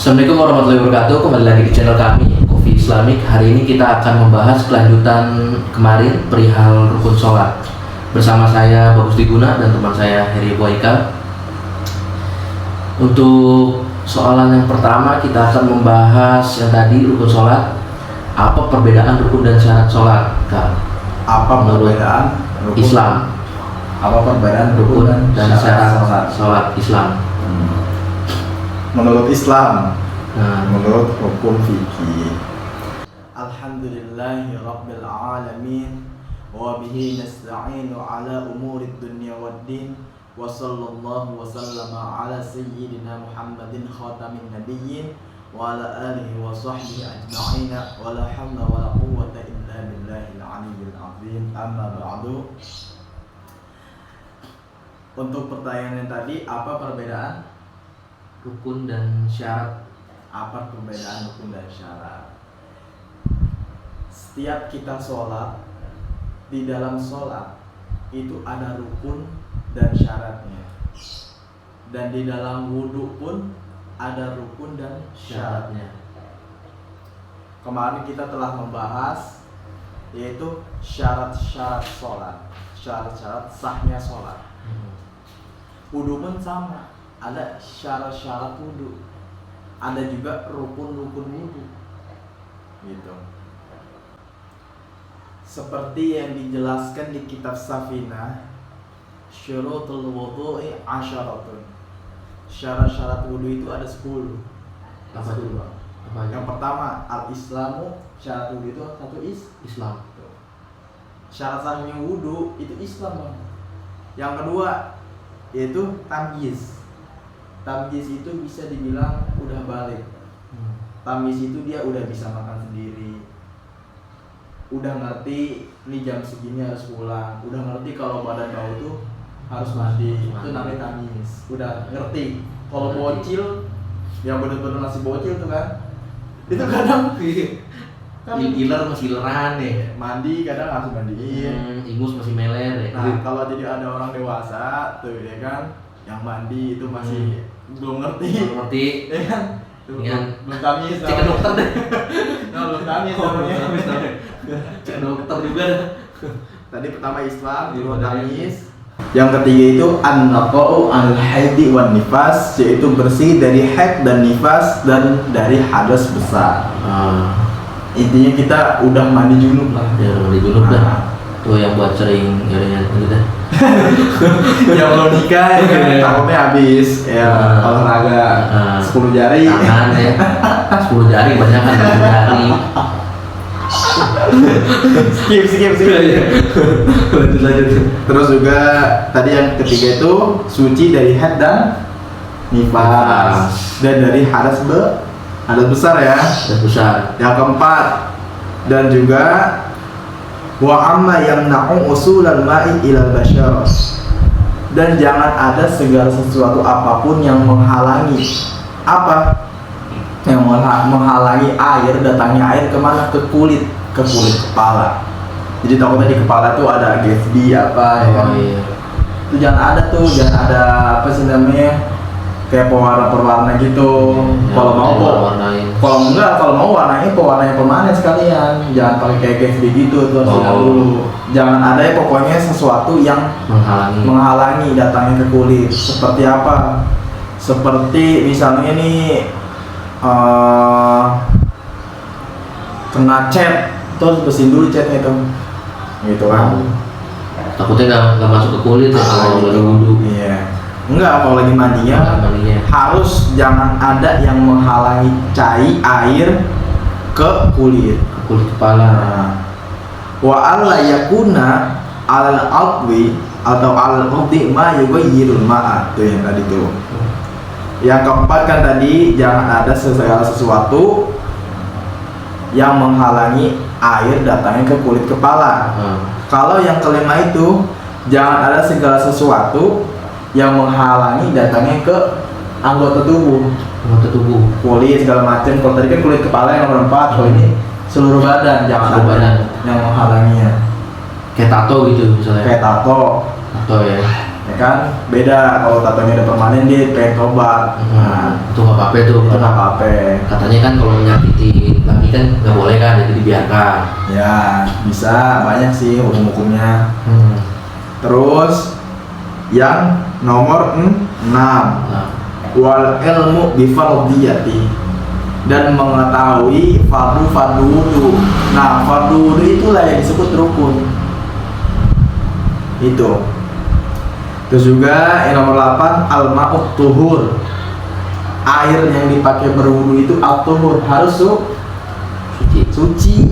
Assalamualaikum warahmatullahi wabarakatuh. Kembali lagi di channel kami, Kofi Islamic. Hari ini kita akan membahas kelanjutan kemarin perihal rukun sholat bersama saya Bagus Diguna dan teman saya Heri Boyka. Untuk soalan yang pertama kita akan membahas yang tadi rukun sholat. Apa perbedaan rukun dan syarat sholat, Kak? Apa perbedaan rukun Islam? Apa perbedaan rukun dan syarat sholat Islam? Menurut Islam, Nah, menurut hukum fikih. Alhamdulillahi rabbil alamin wa bihi nasta'inu ala umurid dunya waddin wa sallallahu wa sallama ala sayyidina Muhammadin khatamin nabiyyin wa ala alihi wa sahbihi ajma'in wa la hawla wa la quwwata illa billahil aliyyil azim. Amma ba'du. Untuk pertanyaan yang tadi, apa perbedaan rukun dan syarat. apa perbedaan rukun dan syarat? Setiap kita sholat, di dalam sholat itu ada rukun dan syaratnya, dan di dalam wudhu pun ada rukun dan syaratnya. Kemarin kita telah membahas yaitu syarat-syarat sholat, syarat-syarat sahnya sholat. Wudhu pun sama, ada syarat-syarat wudhu, ada juga rukun-rukun wudhu, gitu. Seperti yang dijelaskan di kitab Safinah, syurutul wudhu'i asyaratun. Syarat-syarat wudhu itu ada 10. Apa itu? Apa Yang pertama, al-islamu, syarat wudhu itu satu Islam. Syarat sahnya wudhu itu Islam, Bang. Yang kedua yaitu tamyiz. Tamyiz itu bisa dibilang udah balik. Tamyiz itu dia udah bisa makan sendiri, udah ngerti nih jam segini harus pulang, udah ngerti kalau badan bau tuh harus mandi. Itu namanya tamyiz, udah ngerti. Kalau bocil yang bener-bener masih bocil tuh kan, itu kadang kan Giler masih gileran deh. mandi kadang harus mandiin. Ingus masih meler deh. Nah, kalau jadi ada orang dewasa tuh ya kan, yang mandi itu masih belum ngerti, Ngerti? ya kan? Iya. Belum tamyiz. Cek ke dokter deh. Nah, belum tamyiz namanya. Cek ke dokter juga deh. Tadi pertama Islam, Iya, kedua benar. tamyiz. Yang ketiga itu an-naqa'u al-haidi wan nifas, yaitu bersih dari haid dan nifas dan dari hadas besar. Intinya kita udah mandi junub lah. Ya udah junub dah. Tuh yang buat sering nyari gitu dah. Yang belum nikah ya kan, takutnya habis ya olahraga 10 jari. Tangan ya. 10 jari banyak kan 10 jari. skip. Lanjut. Terus juga tadi yang ketiga itu suci dari haid dan nifas dan dari hadas besar ya. Udah besar. Yang keempat, dan juga wa amma yamna'u usulal ma'i ilal bashar, dan jangan ada segala sesuatu apapun yang menghalangi apa? Yang menghalangi air, datangnya air kemana? Ke kulit kepala. Jadi takutnya di kepala tuh ada GSD apa ya kan? Iya. Itu jangan ada tuh, jangan ada apa sih namanya, kayak pewarna gitu. Kalau mau warnain. kalau mau warnanya pewarnanya permanen sekalian, jangan pakai kayak GSD gitu tuh. Dulu jangan ada ya, pokoknya sesuatu yang menghalangi datangnya ke kulit. Seperti apa? Seperti misalnya nih kena cat, terus bersihin dulu catnya itu, gitu kan? Takutnya nggak masuk ke kulit ya kalau lagi wudhu. Iya. Enggak, kalau lagi mandinya harus jangan ada yang menghalangi cai air ke kulit kepala. Wa alla yakuna alal aqwi atau alal qadi ma yughayyirul ma'a, tuh yang tadi tuh. Yang keempat kan tadi, jangan ada segala sesuatu yang menghalangi air datangnya ke kulit kepala. Kalau yang kelima itu, jangan ada segala sesuatu yang menghalangi datangnya ke anggota tubuh, kulit segala macam. Kalau tadi kan kulit kepala yang nomor 4, kalau ini seluruh badan, jangan ada yang menghalanginya. Kayak tato gitu misalnya. Kayak tato ya. kan beda kalau tatonya udah permanen dia pengen tobat. Nah, Itu nggak apa-apa tuh. itu nggak apa-apa. Katanya kan kalau menyakiti laki kan nggak boleh kan, jadi dibiarkan. Ya bisa, banyak sih hukum-hukumnya. Terus yang nomor 6, Nah, wal ilmu bifardiyati, dan mengetahui fardu wudu. Nah, fardu wudu itulah yang disebut rukun. Itu. Terus juga yang nomor 8, al-ma'ut tuhur. Air yang dipakai berwudu itu at-tuhur, harus suci.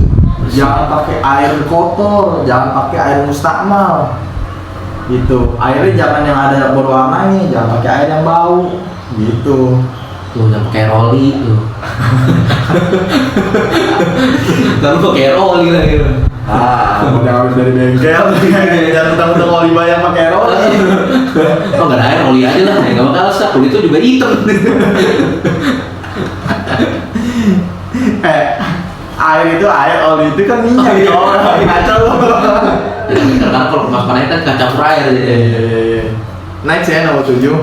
Jangan pakai air kotor, jangan pakai air mustakmal. Gitu. Airnya jangan yang ada berwarnanya, jangan pakai air yang bau. Gitu. tuh yang pakai roli tuh. Lalu pakai roli lagi. Udah habis dari bengkel, jangan tentang oli bayar pakai roli. Oh nggak ada air, roli aja lah, nggak bakal rusak. Kulit itu juga hitam. Air itu air, oli itu kan minyak. Kacau loh. Karena kalau kemasannya kan campur air. Next ya nomor 7.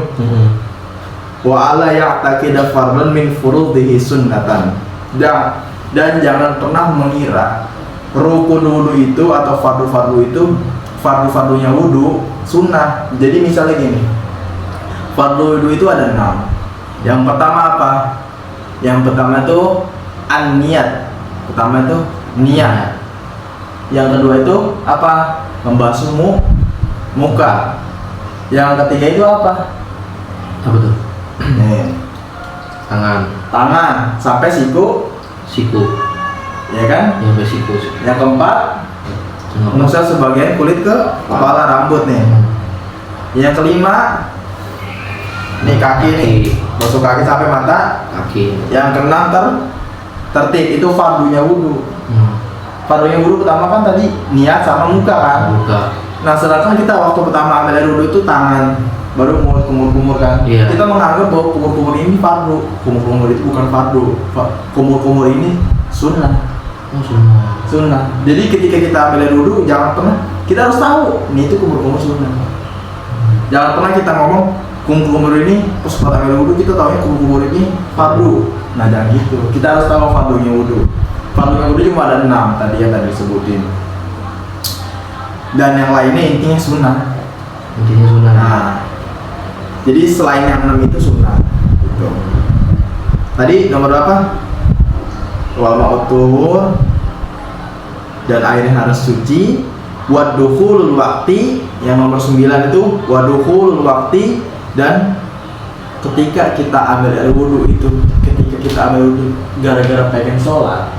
Wa ala ya'taqida fardhan min furudhihi sunnatan. Dan jangan pernah mengira rukun wudu itu atau fardu-fardunya wudu sunnah. Jadi misalnya gini, fardu wudu itu ada 6. Yang pertama apa? Yang pertama itu an-niat. Pertama itu niat. Yang kedua itu apa? Membasuh muka. Yang ketiga itu apa? Apa tuh? Nih, tangan sampai siku, ya kan? Yang siku. Yang keempat, mengusap sebagian kulit ke kepala rambut nih. Yang kelima, nih kaki nih, basuh kaki sampai mata. Kaki. Yang keenam tertib, itu fardunya wudu. Fardunya wudu pertama kan tadi niat sama muka kan. Muka. Nah sedangkan kita waktu pertama ambil air wudu itu tangan, baru mulut, kumur-kumur kan. Iya. Kita menganggap bahwa kumur-kumur ini fardu. Kumur-kumur itu bukan fardu. Kumur-kumur ini sunnah. Oh sunnah. Sunnah. Jadi ketika kita ambil air wudu, jangan pernah, kita harus tahu ini itu kumur-kumur sunnah. Jangan pernah kita ngomong kumur-kumur ini pas pada ambil wudu kita tahunya kumur-kumur ini fardu. Nah jangan gitu. Kita harus tahu fardunya wudu. Fardunya wudu cuma ada 6 tadi yang tadi disebutin. Dan yang lainnya intinya sunnah. Intinya sunnah. Nah, jadi selain yang 6 itu sunnah gitu. Tadi nomor berapa? Wal ma'ut tuhur, dan airnya harus suci. Buat dukhulul waqti, yang nomor 9 itu wa dukhulul waqti, dan ketika kita ambil air wudu itu, ketika kita ambil wudu gara-gara pengen sholat,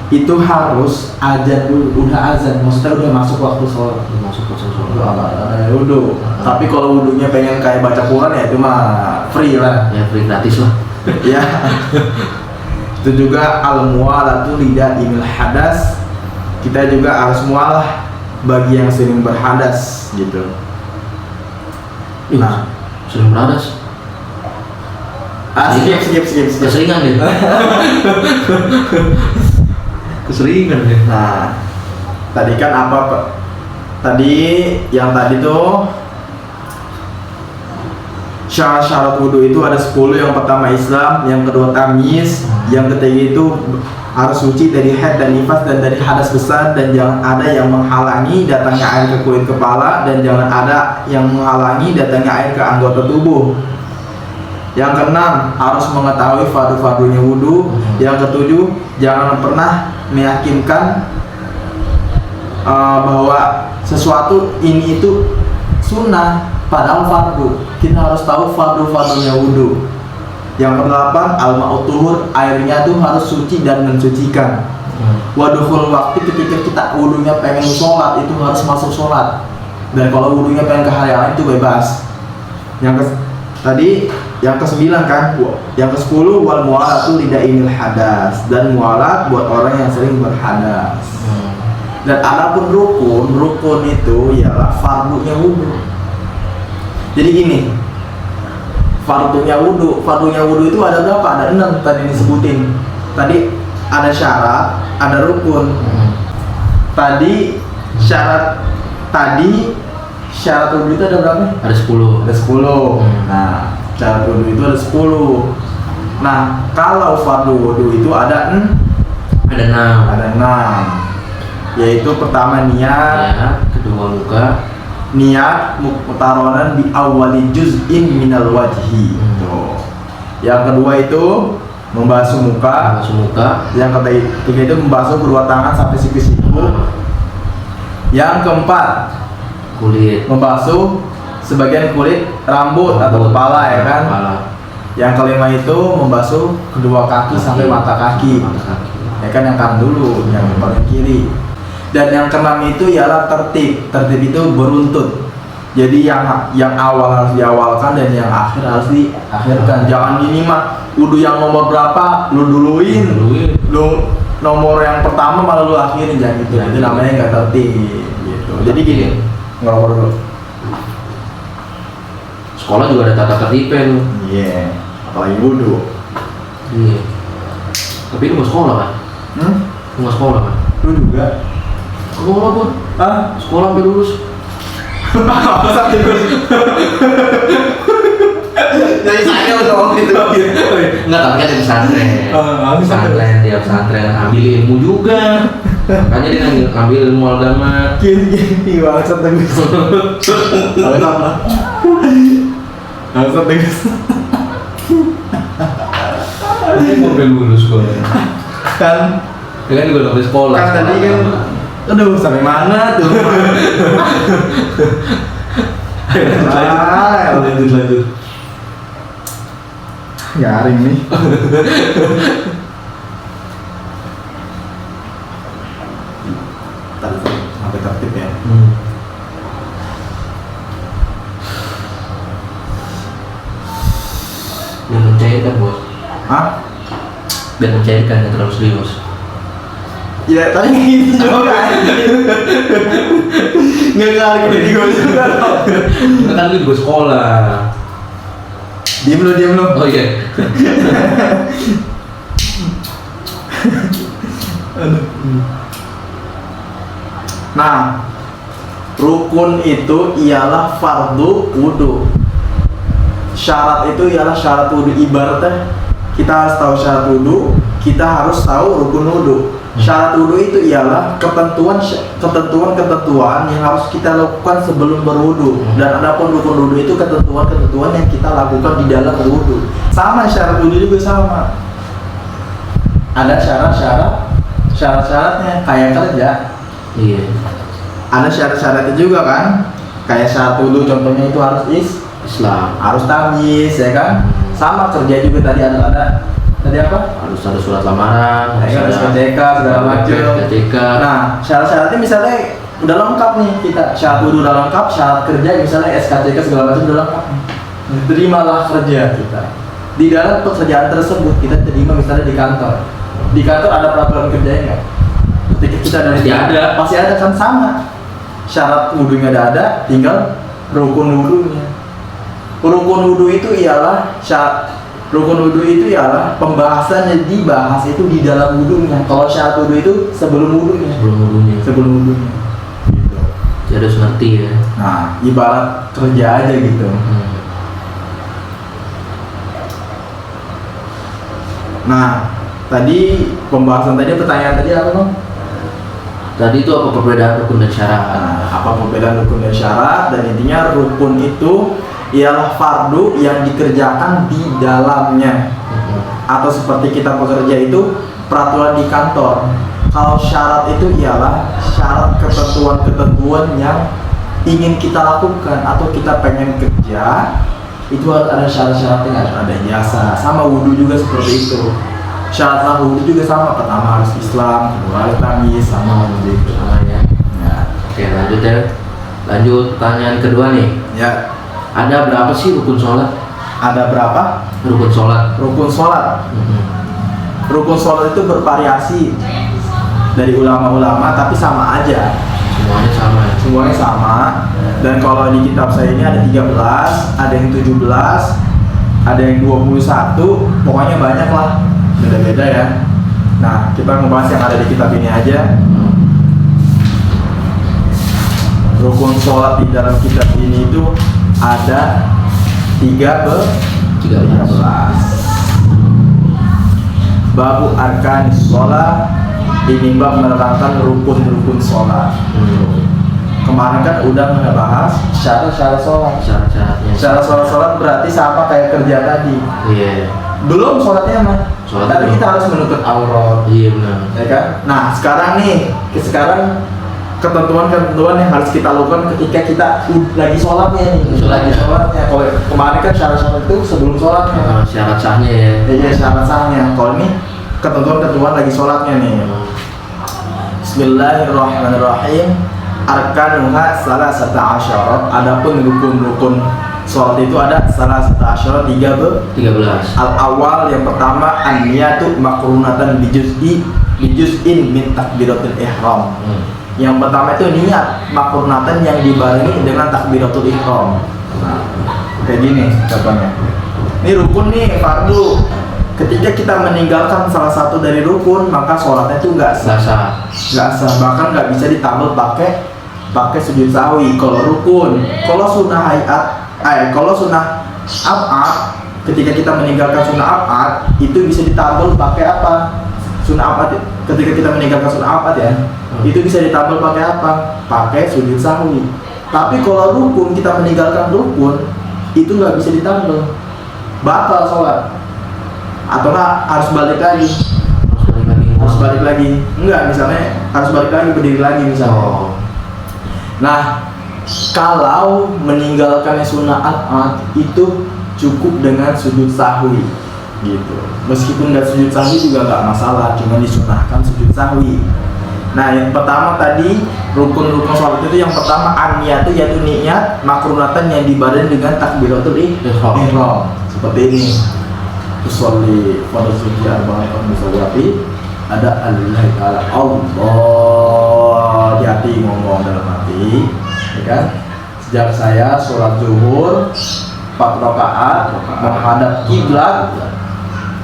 itu harus azan dulu. Udah azan, maksudnya udah masuk waktu sholat. Masuk sholat. Wudu. Tapi kalau wudunya pengen kayak baca Quran ya itu mah free lah. Ya free gratis lah. Ya. Itu juga al-muwalatu lidaimil hadas. Kita juga harus mualah bagi yang sering berhadas gitu. Nah, sering berhadas. Skip. Keseringan deh. Keseringan deh. Nah, tadi kan apa? Tadi yang tadi tuh syarat wudu itu ada 10. Yang pertama Islam, yang kedua tamyiz, yang ketiga itu harus suci dari haid dan nifas dan dari hadas besar, dan jangan ada yang menghalangi datangnya air ke kulit kepala, dan jangan ada yang menghalangi datangnya air ke anggota tubuh. Yang keenam, harus mengetahui fardu-fardunya wudu. Yang ketujuh, jangan pernah meyakinkan bahwa sesuatu ini itu sunnah padahal fardu. Kita harus tahu fardu-fardunya wudu. Yang kedelapan, al-ma'ut tuhur, airnya tuh harus suci dan mensucikan. Wadukhul waktu, ketika kita wudunya pengen sholat itu harus masuk sholat. Dan kalau wudunya pengen ke hari lain itu bebas. Tadi yang ke-9 kan, yang ke-10 wal mu'alatu lidaimil hadas, dan mu'alat buat orang yang sering berhadas. Dan adapun rukun itu ialah fardunya wudu. Jadi gini, fardunya wudu itu ada berapa? Ada 6 tadi disebutin. Tadi ada syarat, ada rukun. Tadi syarat wudhu itu ada berapa? Ada 10. Ada 10. Nah, syarat wudhu itu ada 10. Nah, kalau fardu wudhu itu ada Ada 6. ada 6. Yaitu pertama niat, Ya, kedua muka. niat mutaronan bi awwali juz'in minal wajhi. Tuh. Yang kedua itu membasuh muka. Masuk muka. Yang ketiga itu membasuh kedua tangan sampai siku-siku. Yang keempat Kulit. membasuh sebagian kulit rambut atau kepala ya kan. Kepala. Yang kelima itu membasuh kedua kaki sampai mata kaki. Mata kaki. Ya kan yang kanan dulu, yang paling kiri. Dan yang keenam itu ialah tertib. Tertib itu beruntut. Jadi yang awal harus diawalkan dan yang akhir harus diakhirkan. Jangan gini mah, wudhu yang nomor berapa lu duluin, lu nomor yang pertama malah lu akhirin, jangan gitu. Itu namanya nggak tertib. Gitu. Jadi gini, ngerokok dulu. Sekolah juga ada tata tertibnya lu. Iya, apalagi wudhu. Iya. Tapi lu nggak sekolah kan? Lu nggak sekolah kan? Lu juga? Sekolah gua. Ah, Sekolah sampai lulus. masa terus? Jadi saya udah ngomong itu. Enggak, tapi kan di pesantren. Pesantren, dia pesantren ambil ilmu juga. Makanya dia ngambil ilmu agama. Gini bangsat tegas. Bangsat tegas. Ini mau sampai lulus gua. Kan Ya kan juga udah di sekolah. kan tadi kan aduh sampai mana tuh? Lanjut. Garing nih. Tadi sampai tertib ya. Biar mencairkan bos. Hah? Biar mencairkan, yang terlalu serius. Ya tadi gini juga. Nggak gini gue juga. Kan lu juga sekolah. Diem lu. Oh iya. Nah, rukun itu ialah fardu wudhu. Syarat itu ialah syarat wudhu. Ibaratnya kita harus tahu syarat wudhu, kita harus tahu rukun wudhu. Syarat wudhu itu ialah ketentuan yang harus kita lakukan sebelum berwudhu. Dan adapun rukun wudhu itu ketentuan yang kita lakukan di dalam berwudhu. Sama syarat wudhu juga sama. Ada syarat-syaratnya kayak kerja. Iya. Ada syarat-syaratnya juga kan. Kayak syarat wudhu contohnya itu harus Islam. harus tamyiz ya kan. Sama kerja juga tadi ada tadi apa? Harus ada surat lamaran, Harus KTK segala macam. KTK. Nah, syarat-syaratnya misalnya udah lengkap nih kita. Syarat wudhu udah lengkap, syarat kerja misalnya SKTK segala macam udah lengkap. Terimalah kerja kita. Di dalam pekerjaan tersebut kita terima misalnya di kantor. Di kantor ada peraturan kerjanya nggak? Ketika kita pasti ada kan sama. Syarat wudhunya ada, tinggal rukun wudhunya. Rukun wudhu itu ialah pembahasan yang dibahas itu di dalam wudhunya. Kalau syarat wudhu itu sebelum wudhunya. Sebelum wudhunya. Gitu. Jadi harus ngerti ya. Nah, ibarat kerja aja gitu. Nah, tadi pembahasan tadi pertanyaan tadi apa Bang? Tadi itu apa perbedaan rukun dan syarat? Nah, apa perbedaan rukun dan syarat? Dan intinya rukun itu ialah fardu yang dikerjakan di dalamnya. Atau seperti kita bekerja itu peraturan di kantor. Kalau syarat itu ialah syarat ketentuan-ketentuan yang ingin kita lakukan atau kita pengen kerja, itu harus ada syarat-syaratnya, harus ada jasa. Sama wudhu juga seperti itu. Syarat wudhu juga sama, pertama harus Islam, kedua harus tamyiz, sama begitu. Sama ya. Ya. Oke, lanjut ya. Lanjut pertanyaan kedua nih. Ya. Ada berapa sih rukun sholat? Ada berapa? Rukun sholat. Rukun sholat. Rukun sholat itu bervariasi dari ulama-ulama, tapi sama aja. Semuanya sama ya. Semuanya sama. Dan kalau di kitab saya ini ada 13, ada yang 17, ada yang 21, pokoknya banyak lah. Beda-beda ya. Nah, kita ngebahas yang ada di kitab ini aja. rukun sholat di dalam kitab ini itu ada 13. Babu arkanis sholat, ini bab menerangkan rukun-rukun sholat. Kemarin kan udah ngebahas syarat-syarat sholat. Syarat-syaratnya. Syarat sholat berarti sama kayak kerja tadi. Iya. Belum sholatnya mah. Sholat Tapi belum. kita harus menutup aurat. Iya benar. Ya kan? Nah sekarang ketentuan-ketentuan yang harus kita lakukan ketika kita lagi sholatnya nih. Sholatnya. Lagi sholatnya. Kalau kemarin kan syarat-syarat itu sebelum sholatnya. Syarat sahnya ya. Iya syarat sahnya. Kalau ini ketentuan-ketentuan lagi sholatnya nih. Bismillahirrahmanirrahim. Arkanuha salasata asyara. Adapun rukun-rukun sholat itu ada salasata asyara 13. Al-awal yang pertama an-niyatu makrunatan bijuz'in min takbiratul ihram. Yang pertama itu niat makrunatan yang dibarengi dengan takbiratul ihram. Nah, kayak gini contohnya. Ini rukun nih fardu. Ketika kita meninggalkan salah satu dari rukun, maka sholatnya itu nggak sah. Bahkan nggak bisa ditambah pakai sujud sahwi. Kalau rukun, kalau sunnah ab'ad, ketika kita meninggalkan sunnah ab'ad itu bisa ditambah pakai apa? Sunnah ab'ad ketika kita meninggalkan sunnah ab'ad ya, itu bisa ditambah pakai apa? Pakai sujud sahwi. Tapi kalau rukun, kita meninggalkan rukun itu nggak bisa ditambah, batal sholat. Atau nggak harus balik lagi? Harus balik lagi? Enggak, misalnya harus balik lagi, berdiri lagi misalnya. Nah, kalau meninggalkannya sunnah ab'ad itu cukup dengan sujud sahwi gitu. Meskipun nggak sujud sahwi juga nggak masalah, cuma disunahkan sujud sahwi. Nah, yang pertama tadi rukun-rukun sholat itu yang pertama an-niyatu, yaitu niat makrunatan yang dibarengi dengan takbiratul ihram. Seperti ini. Usolli fardhu sunnah arba'in musawwati, ada alillahi ta'ala Allah, hati ngomong dalam hati, ya kan? Sejak saya sholat zuhur 4 rakaat menghadap kiblat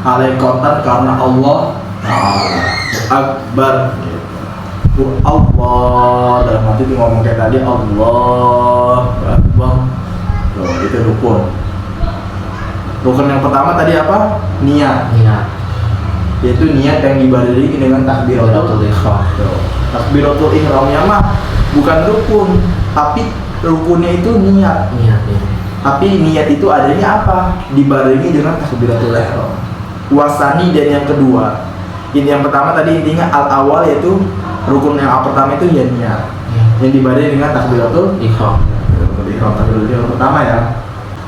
alaikotan karena Allah Akbar gitu. Allah dalam hati itu ngomong kayak tadi Allah Akbar. Tuh, itu rukun. Rukun yang pertama tadi apa? Niat. Yaitu niat yang dibarengi dengan takbiratul ihram. Takbiratul ihramnya mah bukan rukun, tapi rukunnya itu niat. Tapi niat itu adanya apa? Dibarengi dengan takbiratul ihram. Wasani dan yang kedua. Ini yang pertama tadi intinya al-awal, yaitu rukun yang pertama itu ya niat. Yang dibarengi dengan takbiratul ihram. Takbiratul ihram pertama ya.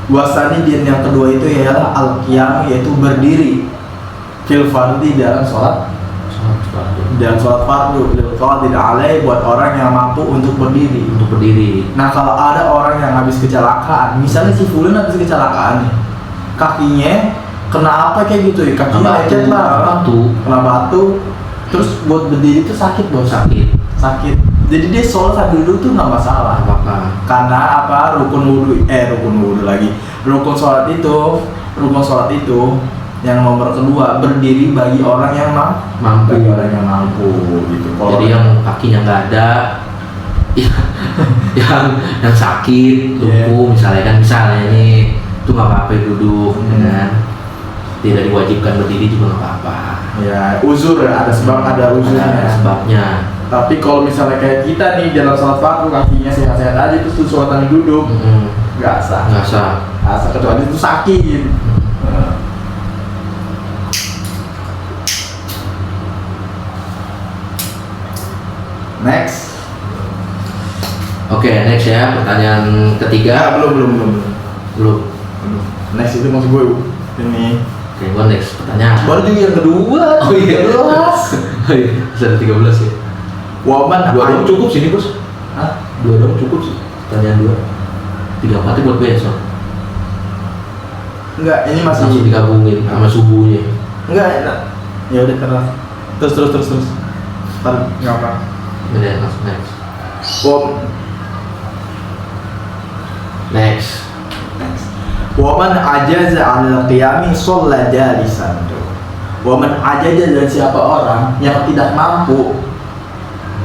Wasani dan yang kedua itu ialah al-qiyam, yaitu berdiri fil fardhi dalam sholat fardu. Kalau tidak alai buat orang yang mampu untuk berdiri. Nah, kalau ada orang yang habis kecelakaan, misalnya si Fulan habis kecelakaan nih, kakinya kena apa kayak gitu ya, kakinya lecet lah, kena batu, terus buat berdiri itu sakit bos. Sakit. Jadi dia sholat sambil duduk tuh nggak masalah. Karena apa? Rukun sholat itu yang nomor kedua berdiri bagi orang yang mampu. Gitu. Jadi yang kakinya nggak ada, yang sakit, lumpuh misalnya ini itu nggak apa-apa duduk, kan? Tidak diwajibkan berdiri juga nggak apa-apa. Ya, uzur ada uzurnya. Ada sebabnya. Tapi kalau misalnya kayak kita nih dalam sholat fardu kakinya sehat-sehat aja terus sholat duduk, nggak sah. Kecuali itu sakit. Next. Oke, next ya, pertanyaan ketiga. Belum. Next itu maksud gue ini. Oke, gua next pertanyaan. Baru juga yang kedua. Oh iya. 13. Sudah 13 ya. Waman 2 dong cukup sini bos. 2 dong cukup sih. Pertanyaan 2. 3 4 buat besok. Enggak, ini masih digabungin sama subuhnya. Enggak, enak. Ya udah terus. Ntar enggak apa. Udah langsung next. Next. Waman ajaza 'anil qiyami shalla jalisan. Waman ajaza, dan siapa orang yang tidak mampu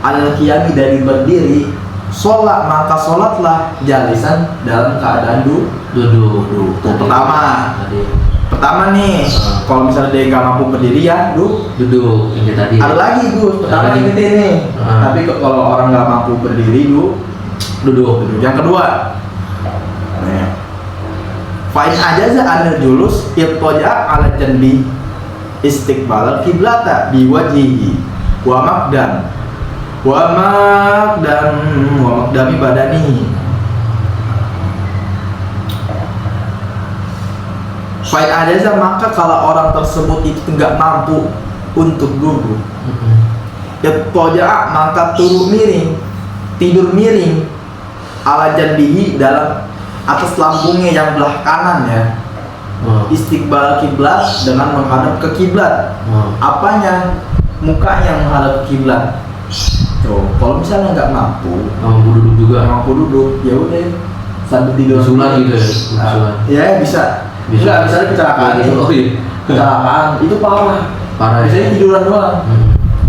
'anil qiyami dari berdiri, sholat, maka sholatlah jalisan dalam keadaan Duduk. Tuh, Tadi. pertama nih, kalau misalnya dia nggak mampu berdiri ya Duduk. Ini tadi. ada lagi Gus, pertama Ada lagi. ini nih. Tapi kalau orang nggak mampu berdiri Duduk. yang kedua, fa'in ajaza anil julus irtoja ala janbi istiqbal kiblata biwajhihi wa makdami badanihi. Fa'in ajaza, maka kalau orang tersebut itu nggak mampu untuk duduk, irtoja maka tidur miring ala janbihi dalam atas lambungnya yang belah kanan ya. Istiqbal kiblat dengan menghadap ke kiblat. Apanya? Mukanya menghadap ke kiblat. Tuh, kalau misalnya nggak mampu Duduk juga. ya udah sambil tidur Sulan gitu ya. Nah, ya bisa. Enggak, misalnya kecelakaan gitu. Oh iya. Kecelakaan itu parah. Biasanya Ya. tiduran doang.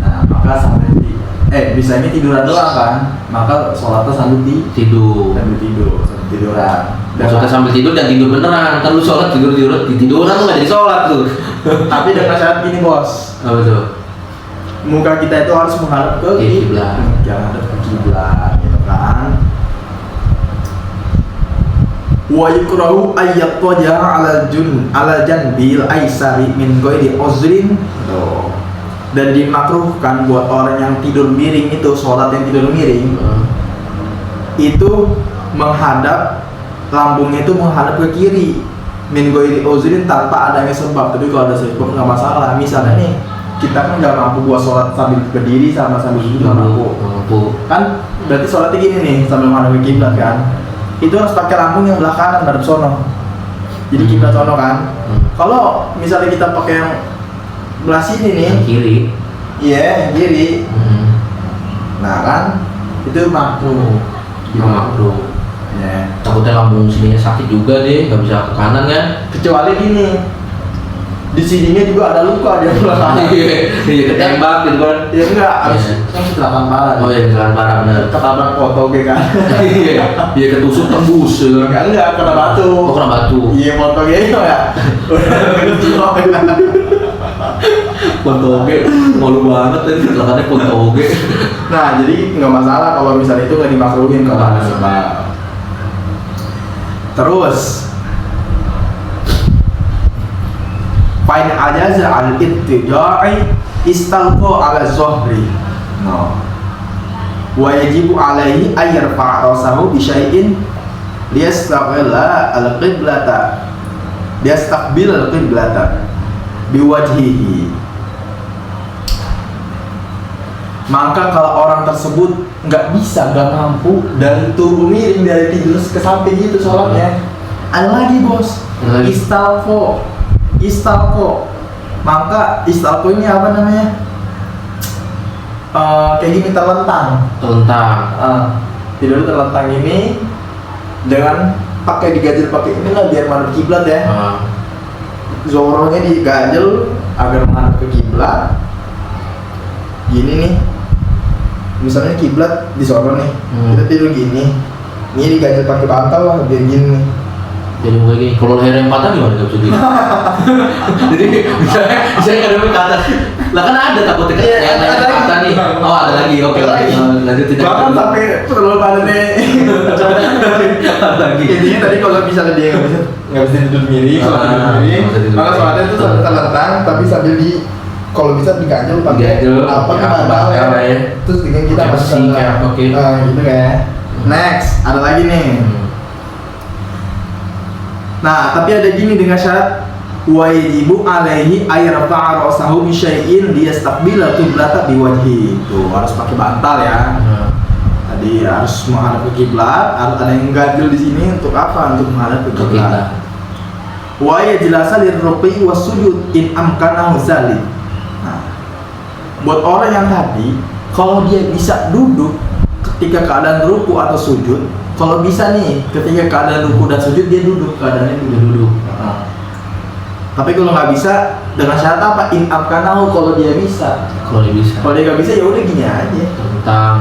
Nah, maka bisanya tiduran doang kan. Maka sholatnya sambil Tidur. tiduran. Maksudnya sambil tidur dan tidur beneran. Kan lu sholat tiduran lu nggak jadi sholat tuh. Tapi dengan syarat gini bos, Apa tuh? muka kita itu harus menghadap ke Kiblat. Jangan hadap ke kiblat, gitu kan. Wa yukrahu ayyataja ala janbil aisari min ghairi uzrin. Dan dimakruhkan buat orang yang tidur miring itu, sholat yang tidur miring itu menghadap lambungnya itu menghadap ke kiri min ghairi uzrin tanpa adanya sebab. Tapi kalau ada sebab nggak masalah. Misalnya nih kita kan nggak mampu buat sholat sambil berdiri sama sambil duduk nggak mampu. Kan berarti sholatnya gini nih sambil menghadap ke kiblat kan. Itu harus pakai lambung yang belah kanan hadap sono. Jadi kiblat sono kan. Kalau misalnya kita pakai yang belah sini nih, Yang kiri. iya yang kiri. Nah kan itu makruh. Makruh. Ya. Takutnya lambung sininya sakit juga deh, nggak bisa ke kanan kan? Kecuali gini, di sininya juga ada luka dia belah kanan. Iya, ketembak gitu kan? Ya enggak, harus Iya. kan kecelakaan parah. Oh iya, kecelakaan parah bener. Ketabrak otoge kan. Iya, ketusuk tembus. Ya kan? Enggak kena batu. Oh, kena batu. Iya otoge itu ya. Pontoge, malu banget tadi kecelakaannya pontoge. Nah jadi nggak masalah kalau misalnya itu nggak dimakruhin kalau ada sebab. Terus fa'in ajaza al-ittija'i istalqa ala zohri. No. Wa yajibu alaihi ayyarfa'a rasahu bi syai'in liyastaqbila al-qiblata. Liyastaqbil al-qiblata biwajhihi. Maka kalau orang tersebut nggak mampu dari turun miring dari tidur ke samping gitu sholatnya, ada lagi bos, Ada lagi. istalko. Maka istalko ini apa namanya? Kayak gini terlentang. Tidur terlentang ini dengan pakai digajel pakai ini lah biar menghadap kiblat ya. Zoronya digajel agar menghadap ke kiblat. Gini nih, misalnya kiblat di Soro nih, kita tidur gini, ini digajel pakai bantal lah biar gini nih. Jadi kayak gini, kalau leher yang patah gimana? Gak bisa gini. Jadi misalnya kadang ke atas, lah kan ada takutnya kan yang leher patah nih. Oh ada lagi, oke lagi. Lanjutin. Bahkan sampai terlalu pada nih. Lagi. Intinya tadi kalau misalnya dia nggak bisa tidur miring, sholat tidur miring, nggak bisa tidur maka miring. sholatnya itu sambil terlentang, tapi sambil kalau bisa digajel pakai Digajel, apa ya, bantal bantal ya. ya. Terus dengan kita Pakai masuk besi, ke kayak oke. gitu kayak. Next, ada lagi nih. Nah, tapi ada gini dengan syarat wajibu alaihi ayrfa'a ra'sahu bi syai'in liyastaqbila qiblata biwajhi. Tuh, harus pakai bantal ya. Tadi harus menghadap ke kiblat, harus ada yang ganjil di sini untuk apa? Untuk menghadap ke kiblat. Wa yajlasa lirruqi wasujud in amkanahu zalik. Nah, buat orang yang tadi kalau dia bisa duduk ketika keadaan ruku atau sujud, kalau bisa nih ketika keadaan ruku dan sujud dia duduk, keadaannya duduk. Tapi kalau nggak bisa dengan syarat apa? In amkanahu, kalau dia bisa. Kalau dia bisa. Kalau dia nggak bisa ya udah gini aja. Tentang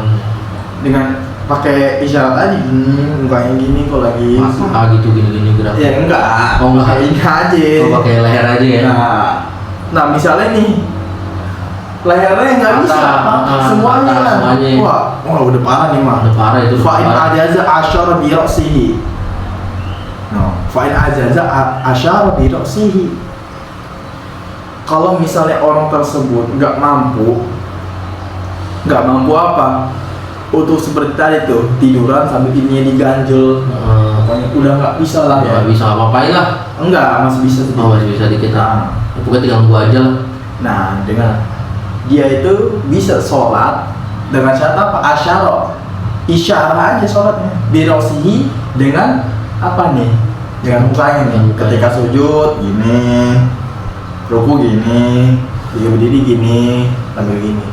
Dengan pakai isyarat aja gini, mukanya gini kok lagi. Mata gitu gini-gini gerak. Ya enggak. Oh, enggak. Pakai ini aja. Oh, pakai leher aja ya. Nah misalnya nih lehernya nggak bisa, semuanya kan. Wah udah parah nih mah. Udah parah itu. Fa'in ajaza asyara bi ra'sihi. No, fa'in ajaza asyara bi ra'sihi. Kalau misalnya orang tersebut nggak mampu apa? Untuk seperti tadi tuh tiduran sambil ininya diganjel, pokoknya udah nggak bisa lah ya. Nggak bisa apa-apain lah. Enggak, masih bisa sedikit. Oh, masih bisa dikit. Nah, pokoknya tinggal gua aja lah. nah dengan dia itu bisa sholat dengan syarat apa? Asyara, isyarah aja sholatnya. Birosihi dengan apa nih? Dengan mukanya nih. Ketika sujud gini, ruku gini, dia berdiri gini, sambil gini.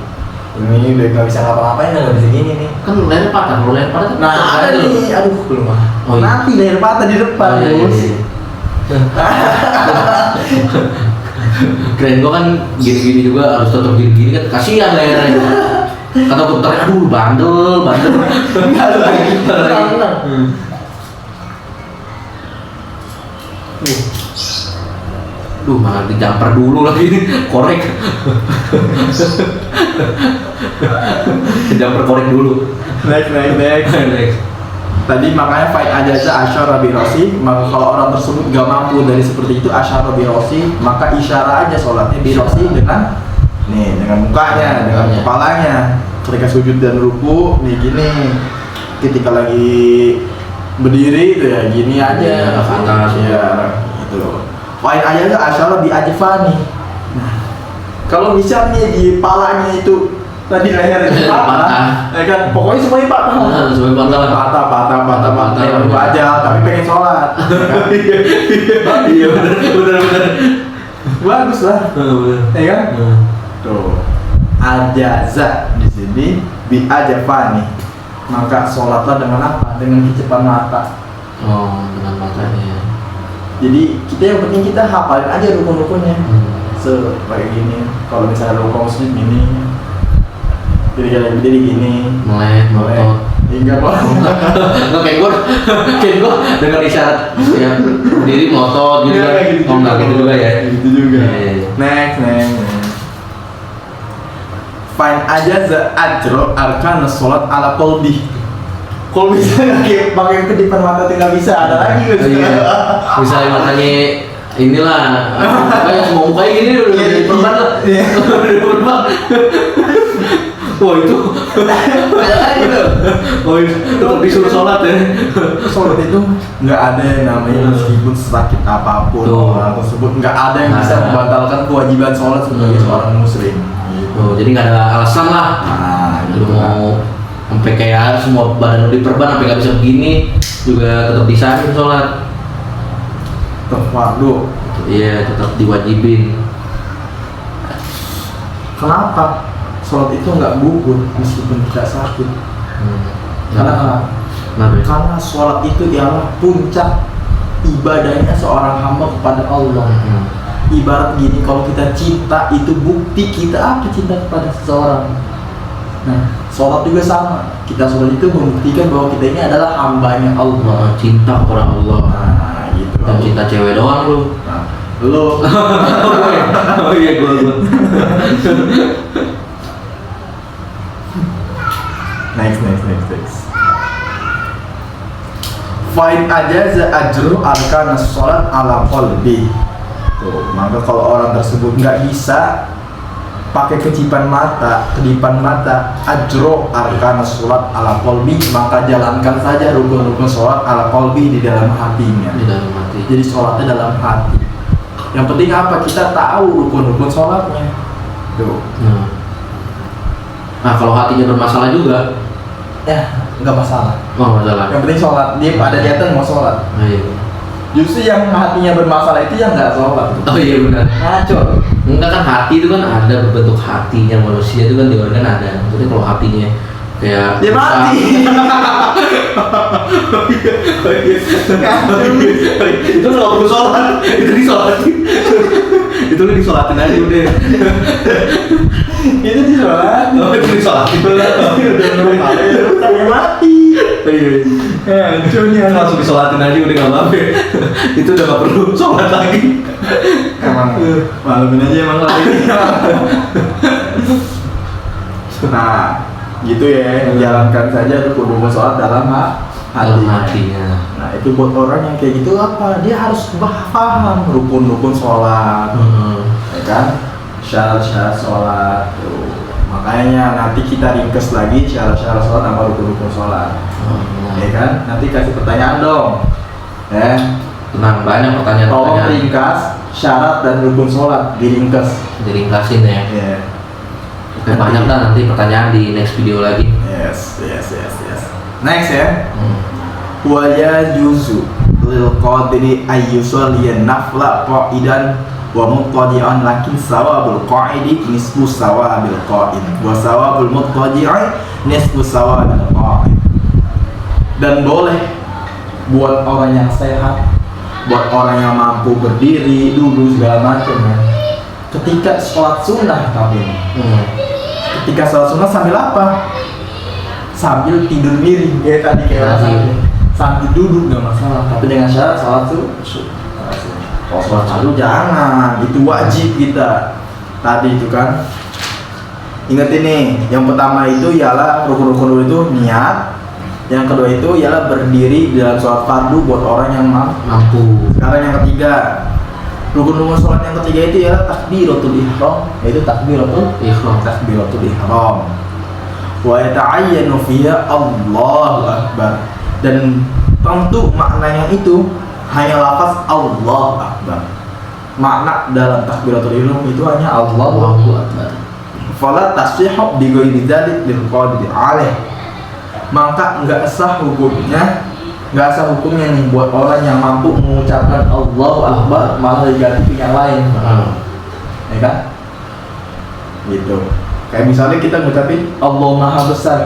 Ini udah nggak bisa ngapa-ngapain, nggak bisa gini nih. Kan leher patah, kalau leher patah kan. Nah ada nih, aduh belum ah. Oh, iya. Nanti leher patah di depan, bos. Keren gua kan gini-gini juga harus tetap gini-gini kan, kasihan lehernya. Kata dokternya, aduh bandel. Enggak lagi. Duh, malah dijamper dulu lagi nih, korek. Dijamper korek dulu. Next. Tadi makanya fight aja asyara birosi, maka kalau orang tersebut gak mampu dari seperti itu asyara birosi, maka isyara aja sholatnya birosi dengan mukanya, dengan kepalanya. Ketika sujud dan ruku, nih gini. Ketika lagi berdiri itu ya gini aja, atas ya gitu. Fight aja asyara bi ajfani. Nah, kalau misalnya di palanya itu tadi leher itu patah, ya kan? Pokoknya semuanya patah. Semuanya patah. Ya lu aja, tapi pengen sholat. Iya benar. Bagus lah, ya kan? Tuh, ajaza di sini bi ajafani. Maka sholatlah dengan apa? Dengan kecepatan mata. Oh, dengan matanya. Jadi kita yang penting kita hafalin aja rukun-rukunnya. Kayak gini. Kalau misalnya rukun muslim gini. Jadi gini, melek, motot. Enggak kok. Enggak kayak gua dengar isyarat ya berdiri motot gitu kan. Oh enggak gitu juga ya. Gitu juga. Yeah. Next. Fine aja the ajro arkan sholat ala qalbi. Kalau misalnya pakai kedipan mata tinggal bisa ada lagi guys. Misalnya matanya inilah kayak semua mukanya gini udah diperban lah. Udah diperban. Wah itu ada lagi tuh. Oh itu tetap disuruh sholat ya. Sholat itu nggak ada yang namanya meskipun sakit apapun orang tersebut nggak ada yang bisa membatalkan kewajiban sholat sebagai seorang muslim. Oh jadi nggak ada alasan lah. Lu mau sampai kayak semua badan lu diperban sampai nggak bisa begini juga tetap disahin sholat. Tetap fardu. Iya tetap diwajibin. Kenapa? Sholat itu nggak gugur meskipun tidak sakit. Karena sholat itu ialah puncak ibadahnya seorang hamba kepada Allah. Ibarat gini, kalau kita cinta itu bukti kita apa cinta kepada seseorang. Nah, sholat juga sama. Kita sholat itu membuktikan bahwa kita ini adalah hambanya Allah. Cinta kepada Allah. Nah, gitu. Dan cinta cewek doang lu. Nah, lu. Oh iya gua. Next. Fa'in ajaza ajru arkan sholat ala qalbi. Tuh, maka kalau orang tersebut nggak bisa pakai kedipan mata, ajro arkan sholat ala qalbi, maka jalankan saja rukun-rukun sholat ala qalbi di dalam hatinya. Di dalam hati. Jadi sholatnya dalam hati. Yang penting apa? Kita tahu rukun-rukun sholatnya. Tuh. Nah kalau hatinya bermasalah juga, ya nggak masalah. Oh masalah. Yang penting sholat. Dia pada niatan mau sholat. Iya. Justru yang hatinya bermasalah itu yang nggak sholat. Oh iya benar. Ngaco. Enggak kan hati itu kan ada berbentuk hatinya manusia itu kan di organ ada. Jadi kalau hatinya kayak dia mati. Itu nggak perlu sholat. Itu disolatin. Itu lu disolatin aja udah. Itu disolatin. Oh itu disolatin. Udah mati. Cuman langsung disolatin aja udah nggak apa-apa. Itu udah nggak perlu sholat lagi. Emang malumin aja emang kali ini. Nah, gitu ya, jalankan saja rukun sholat dalam hatinya. Nah, itu buat orang yang kayak gitu apa? Dia harus paham rukun-rukun sholat, ya kan? Syarat-syarat sholat. Tuh. Makanya nanti kita ringkas lagi syarat-syarat sholat sama rukun-rukun sholat, ya kan? Nanti kasih pertanyaan dong, ya. Tenang, banyak pertanyaan. Tolong ringkas syarat dan rukun sholat, diringkasin ya. Yeah. Oke, banyak dah nanti pertanyaan di next video lagi. Yes. Next ya. Wa yajuzu lil qadiri ayyusalliya nafla qa'idan wa muqtadi'an lakin sawabul qa'idi nisfu sawabil qa'im wa sawabul muqtadi'i nisfu sawabil qa'im. Dan boleh buat orang yang sehat, buat orang yang mampu berdiri, duduk segala macam ya. Ketika sholat sunnah ketika sholat sunnah sambil apa? Sambil tidur miring kayak tadi sambil duduk nggak masalah, tapi dengan syarat sholat sunnah. Kalau sholat sunnah jangan, itu wajib kita. Tadi itu kan. Ingat ini, yang pertama itu ialah rukun-rukun itu niat. Yang kedua itu ialah berdiri dalam sholat fardu buat orang yang mampu. Sekarang yang ketiga, rukun-rukun sholat yang ketiga itu ialah takbiratul ihram, yaitu takbiratul ihram. Wa yata'ayyanu fiha Allahu Akbar. Dan tentu maknanya itu hanya lafaz Allahu Akbar. Makna dalam takbiratul ihram itu hanya Allahu Akbar. Fala tasihhu bi ghairi dzalik lil qadir alaih. Maka nggak sah hukumnya nih buat orang yang mampu mengucapkan Allahu Akbar malah diganti yang lain, ya kan? Gitu. Kayak misalnya kita ngucapin Allah Maha Besar,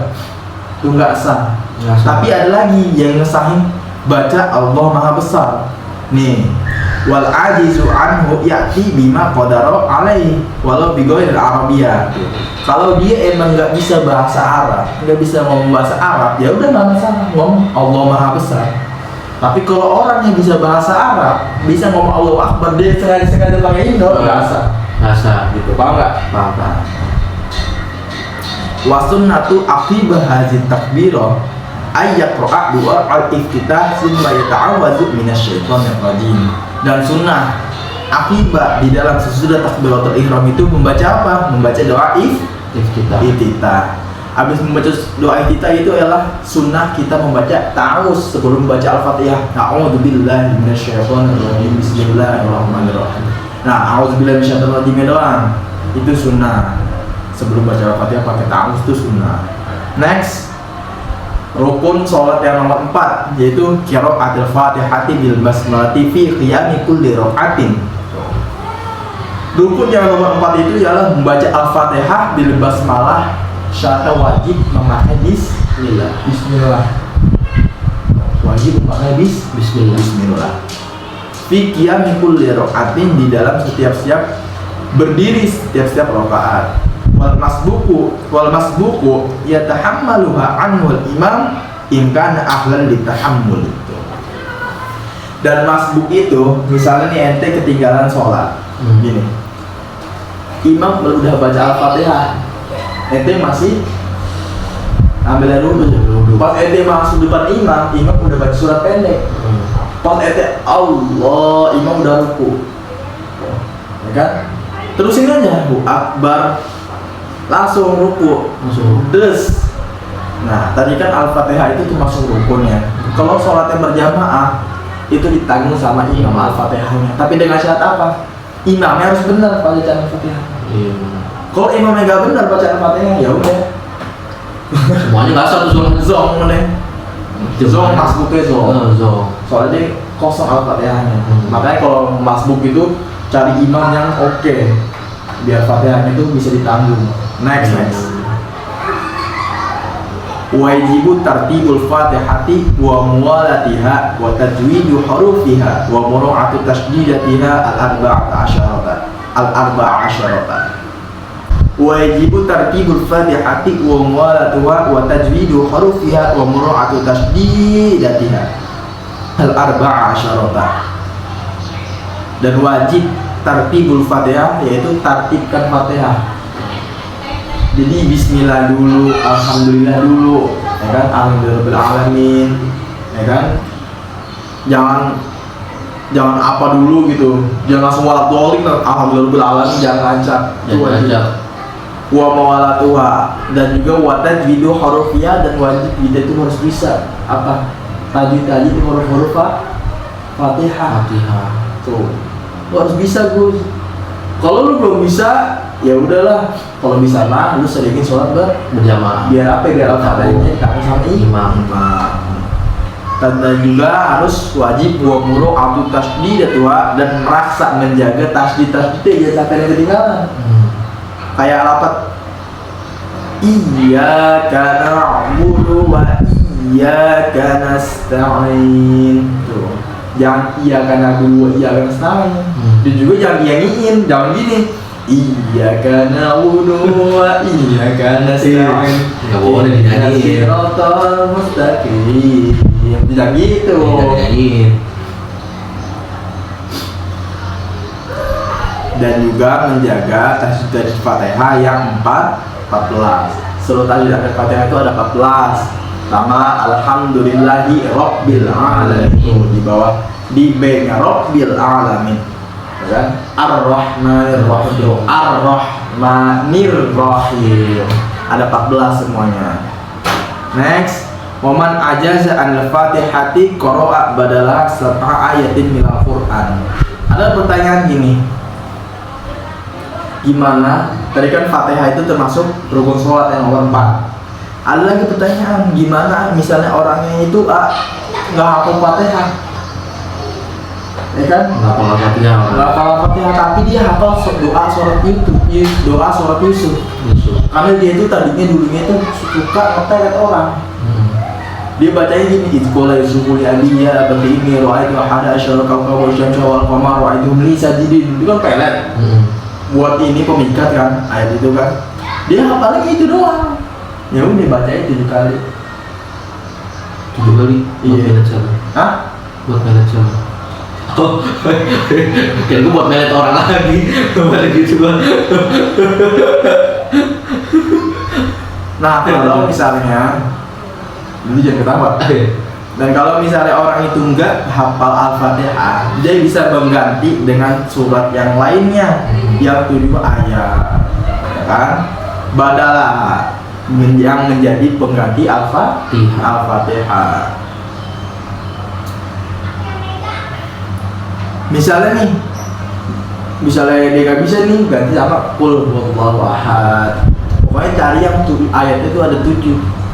itu nggak sah. Tapi ada lagi yang ngesahin baca Allah Maha Besar. Nih, wal ajizu anhu ya'ti bima qadara alaihi walau bi ghairil arabiyyah. Kalau dia emang nggak bisa bahasa Arab, nggak bisa ngomong bahasa Arab, ya udah nggak masalah ngomong Allah Maha Besar. Tapi kalau orang yang bisa bahasa Arab, bisa ngomong Allahu Akbar, dia sengaja pakai Indo, nggak sah. Gitu, paham nggak? Paham. Wa sunnatu aqibah hadhihi takbirah ayyaqra doa al-iftitah summa yata'awwadzu minasyaitonir rajim. Dan sunnah akibat di dalam sesudah takbiratul ihram itu membaca apa? Membaca doa iftitah. Habis membaca doa iftitah itu adalah sunnah kita membaca ta'awuz sebelum membaca al-Fatihah. A'udzubillahi minasyaitonir rajim. Bismillahirrahmanirrahim. Nah, a'udzubillahi minasyaitonir rajim doang. Itu sunnah. Sebelum baca al-Fatihah pakai ta'awuz itu sunnah. Next, rukun sholat yang nomor 4 yaitu qiraatul Fatihati bil basmalati fi qiyami kulli rak'atin. Rukun yang nomor 4 itu ialah membaca al-Fatihah bil basmalah, syarat wajib memakai bismillah. Wajib memakai bismillah. Fi qiyami kulli rak'atin, di dalam setiap berdiri setiap rakaat. Wal masbuku yatahammaluha anhu al-imam in kana ahlan litahammul. Dan masbuk itu misalnya nih ente ketinggalan sholat, gini, imam udah baca al-Fatihah, ente masih ambil dulu. Pas ente masuk depan imam udah baca surat pendek. Pas ente Allah, imam udah ruku, ya kan? Terusin aja, Bu Akbar, langsung ruku, des. Nah, tadi kan al-Fatihah itu masuk rukunnya. Kalau sholatnya berjamaah itu ditanggung sama imam al-Fatihahnya. Tapi dengan syarat apa? Imamnya harus benar baca al-Fatihah. Kalau imamnya nggak benar baca al-Fatihah, ya udah. Semuanya nggak satu zong deh. Zong masbuknya zong. Soalnya kosong al-Fatihahnya. Makanya kalau masbuk itu cari imam yang oke, biar Fatihahnya itu bisa ditanggung. Next. Wajibu tartibul Fatihati wa muwalatiha wa tajwidu hurufiha wa mura'atu tasydidatiha al-arba'ata asyarata. Wajibu tartibul Fatihati wa muwalatuha wa tajwidu hurufiha wa mura'atu tasdidatiha al-arba'a asyarata. Dan wajib tartibul Fatihah, yaitu tartibkan Fatihah. Jadi bismillah dulu, alhamdulillah dulu, ya kan, alhamdulillahirabbil alamin, ya kan. Jangan apa dulu gitu. Jangan langsung waladhdallin, alhamdulillahirabbil alamin, jangan acak. Itu wajib. Wa mawalatuha, dan juga wa tajwidu hurufiyah, dan wajib kita itu harus bisa apa? Tajwid itu huruf-huruf Fatihah. Tuh. Lu harus bisa, Gus. Kalau lu belum bisa, ya udahlah. Kalau bisa mah lu seringin sholat berjamaah. Biar apa? Biar Al-Fatihahnya dikasih sama imam. Dan juga harus wajib wa muru'atu tasdidatuha, dan merasa menjaga tasdid ya sampai yang ketinggalan. Kayak lapat iyyaka na'budu wa iyyaka nasta'in. Tuh. Jangan iyyaka na'budu wa iyyaka nasta'in. Dan juga jangan iyain, jangan gini. Iyyaka na'budu wa iyyaka nasta'in. Enggak boleh dinyanyiin. Shiratal mustaqim. Jangan gitu. Dinyanyiin. Dan juga menjaga tajwid Fatihah yang 14. Seluruh tajwid Fatihah itu ada 14. Pertama, alhamdulillahi rabbil alamin, di bawah di B-nya rabbil alamin, ya kan? Ar-rahmanir rahim, ar-rahmanir rahim. Ada 14 semuanya. Next, waman ajaza al-fatihati qara'a badalah sab'a ayatin minal Qur'an. Ada pertanyaan gini, gimana? Tadi kan Fatihah itu termasuk rukun sholat yang nomor 4. Ada lagi pertanyaan, gimana misalnya orangnya itu nggak hafal Fatihah, ya kan? Nggak hafal Fatihah, tapi dia hafal doa sholat Yusuf. Karena dia itu dulunya itu suka ngetet orang. Dia bacanya gini, itqala Yusufu li abiya abdi inni ra'aitu ahada asyara kawkaba wasyamsa wal qamara ra'aituhum li sajidin. Itu kan pelet. Buat ini pemikat kan, ayat itu kan. Dia hafalnya itu doang. Ya udah baca 7 kali. 7 kali? Buat Iya. melet siapa? Hah? Buat melet siapa? Oh, kira gue buat melet orang lagi. Balik gitu bang. Nah, kalau misalnya dulu jangan ketawa. Dan kalau misalnya orang itu enggak hafal Al-Fatihah, dia bisa mengganti dengan surat yang lainnya yang 7 ayat, ya kan? Badalah yang menjadi pengganti Al-Fatihah. Misalnya dia nggak bisa nih, ganti sama Qul huwallahu ahad. Pokoknya cari yang ayat itu ada 7.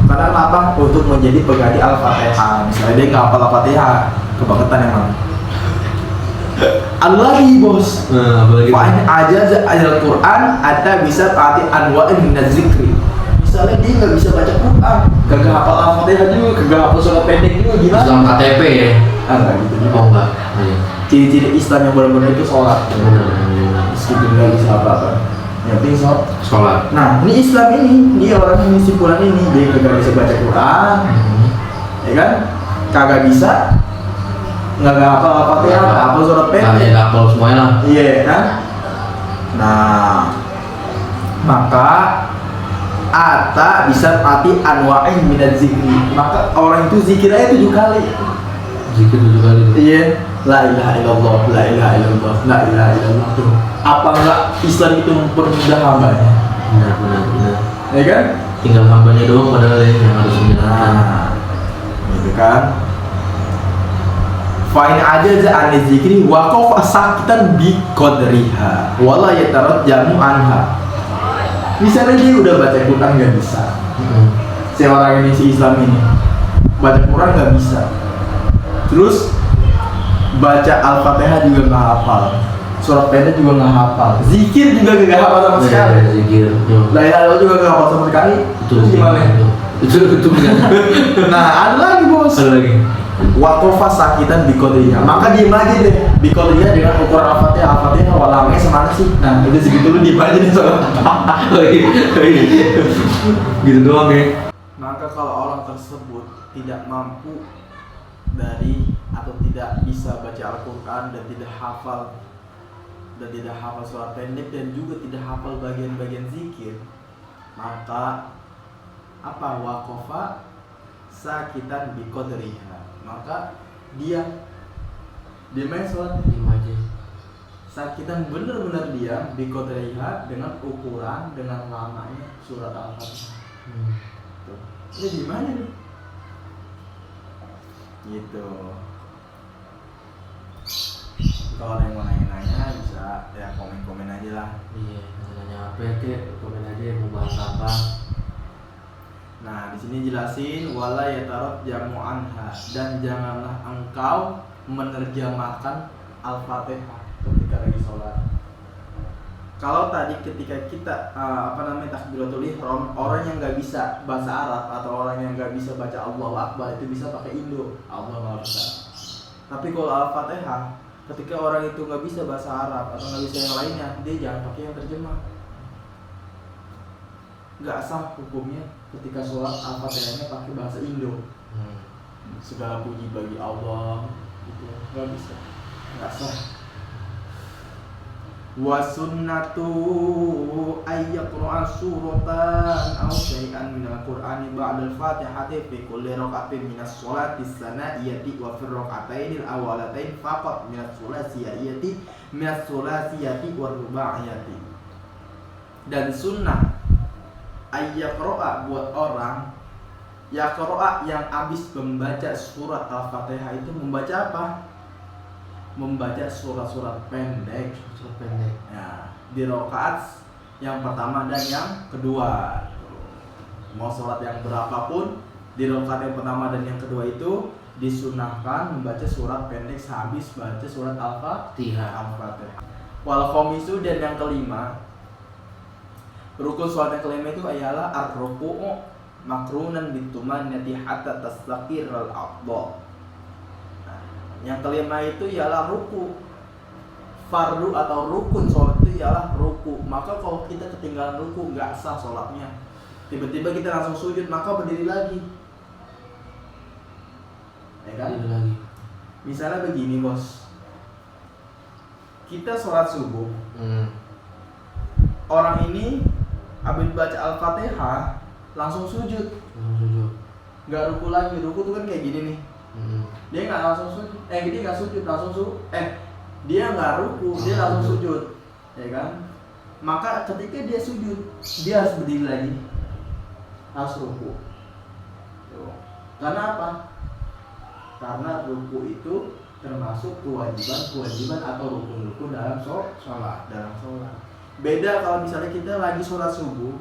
Karena apa? Untuk menjadi pengganti Al-Fatihah. Misalnya dia nggak hafal Al-Fatihah, kebangetan emang. Ada lagi bos. Fa'in ajaza al-Quran atau bisa arti anwa'in minaz zikri. Misalnya dia nggak bisa baca Quran, kagak hafal Al-Fatihah juga, kagak hafal surat pendek juga, gimana? Islam KTP ya? Enggak gitu juga. Oh enggak. Ciri-ciri Islam yang benar-benar itu sholat. Meskipun nggak bisa apa-apa, yang penting sholat. Nah, ini Islam ini orang ini simpulan ini, dia kagak bisa baca Quran, ya kan? Kagak bisa, nggak hafal Al-Fatihah, nggak hafal surat pendek. Nggak hafal semuanya lah. Iya kan? Nah, maka Ata bisa arti anwa'in minaz zikri. Maka orang itu zikir aja 7 kali. Zikir 7 kali. Iya. La ilaha illallah, la ilaha illallah, la ilaha illallah tuh. Apa enggak Islam itu mempermudah hambanya? Benar. Ya kan? Tinggal hambanya doang padahal yang harus menjalankan. Nah, gitu kan? Fa'in ajaza an zikri waqaf sakitan bi qadriha wala yatarajjamu anha. Misalnya dia udah baca Quran nggak bisa, si orang ini, si Islam ini baca Quran nggak bisa, terus baca Al-Fatihah juga nggak hafal, surat pendek juga nggak hafal, zikir juga nggak hafal sama sekali, Zikir. la ilaha illallah juga nggak hafal sama sekali. Itu gimana? Itu Nah, ada lagi bos. Ada lagi. Waqafa sakitan biqadriha. Maka diem aja deh biqadriha dengan ukuran Al-Fatihah. Al-Fatihah walamnya semana sih? Nah, itu segitu lu diem aja deh soalnya. Gitu doang ya. Maka kalau orang tersebut tidak mampu dari atau tidak bisa baca Al-Quran dan tidak hafal surat pendek dan juga tidak hafal bagian-bagian zikir, maka apa? Waqafa sakitan biqadriha. Maka diam aja sholat, Diam aja. sakitan benar-benar diam biqadriha dengan ukuran, dengan lamanya surat Al-Fatihah. Tuh. Ini gimana nih? Gitu. Kalau ada yang mau nanya-nanya bisa ya komen-komen aja lah. Iya, nanya apa ya kek? Komen aja mau bahas apa. Nah, di sini jelasin wala yatarad jamu anha, dan janganlah engkau menerjemahkan Al-Fatihah ketika lagi sholat. Kalau tadi ketika kita takbiratul ihram, orang yang nggak bisa bahasa Arab atau orang yang nggak bisa baca Allahu Akbar itu bisa pakai Indo, Allahu Akbar. Tapi kalau Al-Fatihah, ketika orang itu nggak bisa bahasa Arab atau nggak bisa yang lainnya, dia jangan pakai yang terjemah. Nggak sah hukumnya ketika sholat Al-Fatihahnya pakai bahasa Indo. Segala puji bagi Allah, itu nggak bisa, nggak sah. Wa sunnatu ayyaqra'a suratan aw syai'an minal qur'ani ba'dal fatihati fi kulli rak'atin minas sholati sana'iyati wa fi rak'atainil awwalatain faqat minas sulasiyati wa rubaiyati. Dan sunnah ayyaqra'a buat orang yaqra'a yang habis membaca surat Al-Fatihah itu membaca apa? Membaca surat-surat pendek. Ya, di rakaat yang pertama dan yang kedua. Mau sholat yang berapapun, di rakaat yang pertama dan yang kedua itu disunahkan membaca surat pendek sehabis baca surat Al-Fatihah. Wal khamisu, dan yang kelima, rukun sholat yang kelima itu ialah ar-ruku' makrunan bitumannati hatta tastaqirral a'dha. Yang kelima itu ialah ruku. Fardu atau rukun sholat itu ialah ruku. Maka kalau kita ketinggalan ruku nggak sah sholatnya. Tiba-tiba kita langsung sujud, maka berdiri lagi. Ya kan? Berdiri lagi. Misalnya begini bos, kita sholat subuh. Orang ini habis baca Al-Fatihah langsung sujud. Nggak ruku lagi. Ruku tuh kan kayak gini nih. Dia nggak langsung sujud, dia nggak sujud langsung dia nggak ruku, dia langsung sujud, ya kan? Maka ketika dia sujud, dia harus berdiri lagi, harus ruku. Karena apa? Karena ruku itu termasuk kewajiban atau rukun-rukun dalam sholat. Beda kalau misalnya kita lagi sholat subuh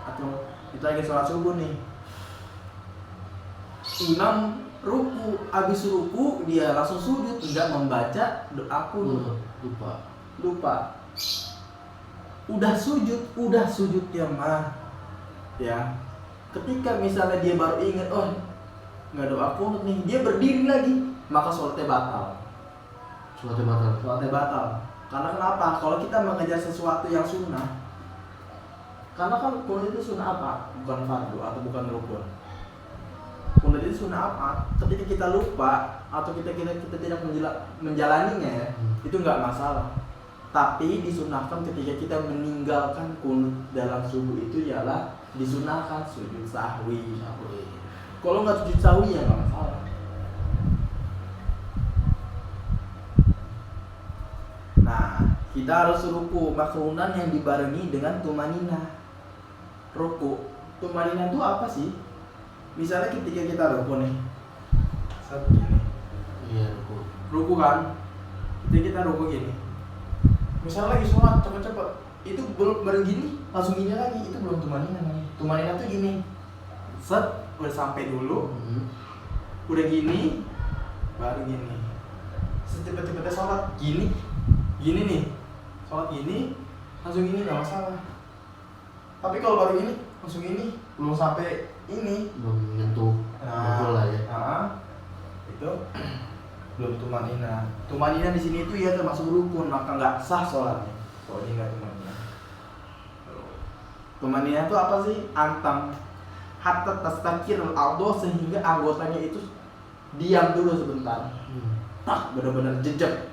atau kita lagi sholat subuh nih, imam ruku, habis ruku dia langsung sujud, tidak membaca doa lupa. Udah sujud ya mah. Ya. Ketika misalnya dia baru ingat, nggak doa kunut nih, dia berdiri lagi, maka sholatnya batal. Sholatnya batal. Karena kenapa? Kalau kita mengejar sesuatu yang sunnah, karena kan kunut itu sunnah apa? Bukan fardu atau bukan rukun. Kunut itu sunnah apa? Ketika kita lupa atau kita tidak menjalaninya, itu nggak masalah. Tapi disunahkan ketika kita meninggalkan kunut dalam subuh itu ialah disunahkan sujud sahwi. Kalau nggak sujud sahwi ya nggak masalah. Nah, kita harus ruku makrunan yang dibarengi dengan tumanina. Ruku, tumanina itu apa sih? Misalnya ketika kita ruku nih, seperti ini. Iya, Ruku kan? Ketika kita ruku gini. Misalnya lagi sholat cepet-cepet, itu baru gini, langsung gini lagi, itu belum tumanina namanya. Tumanina tuh gini, udah sampai dulu, udah gini, baru gini. Cepet-cepetnya sholat gini nih, sholat gini, langsung gini nggak masalah. Tapi kalau baru gini, langsung gini, belum sampai ini, belum menyentuh lah ya. Itu tumanina. Tumanina di sini itu ya termasuk rukun, maka nggak sah sholatnya. Oh ini nggak tumanina. Tumanina itu apa sih? Antam hatta tastakir al-a'dha, sehingga anggotanya itu diam dulu sebentar. Tak benar-benar jejak.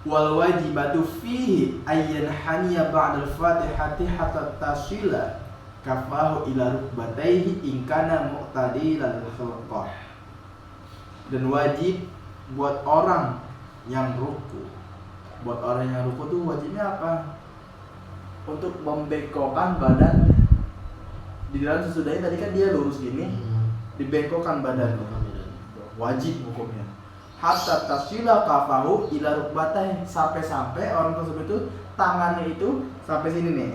Wal wajibatu fihi ayyan haniya ba'da al-fatihati hatta tasila kafahu ila rukbatayhi in kana muqtadilan khulqah. Dan wajib buat orang yang ruku. Buat orang yang ruku tuh wajibnya apa? Untuk membengkokkan badan. Di dalam sesudahnya tadi kan dia lurus gini, dibengkokkan badan. Wajib hukumnya. Hatta tasila kafahu ila rukbatayhi, sampai-sampai orang tersebut itu tangannya itu sampai sini nih.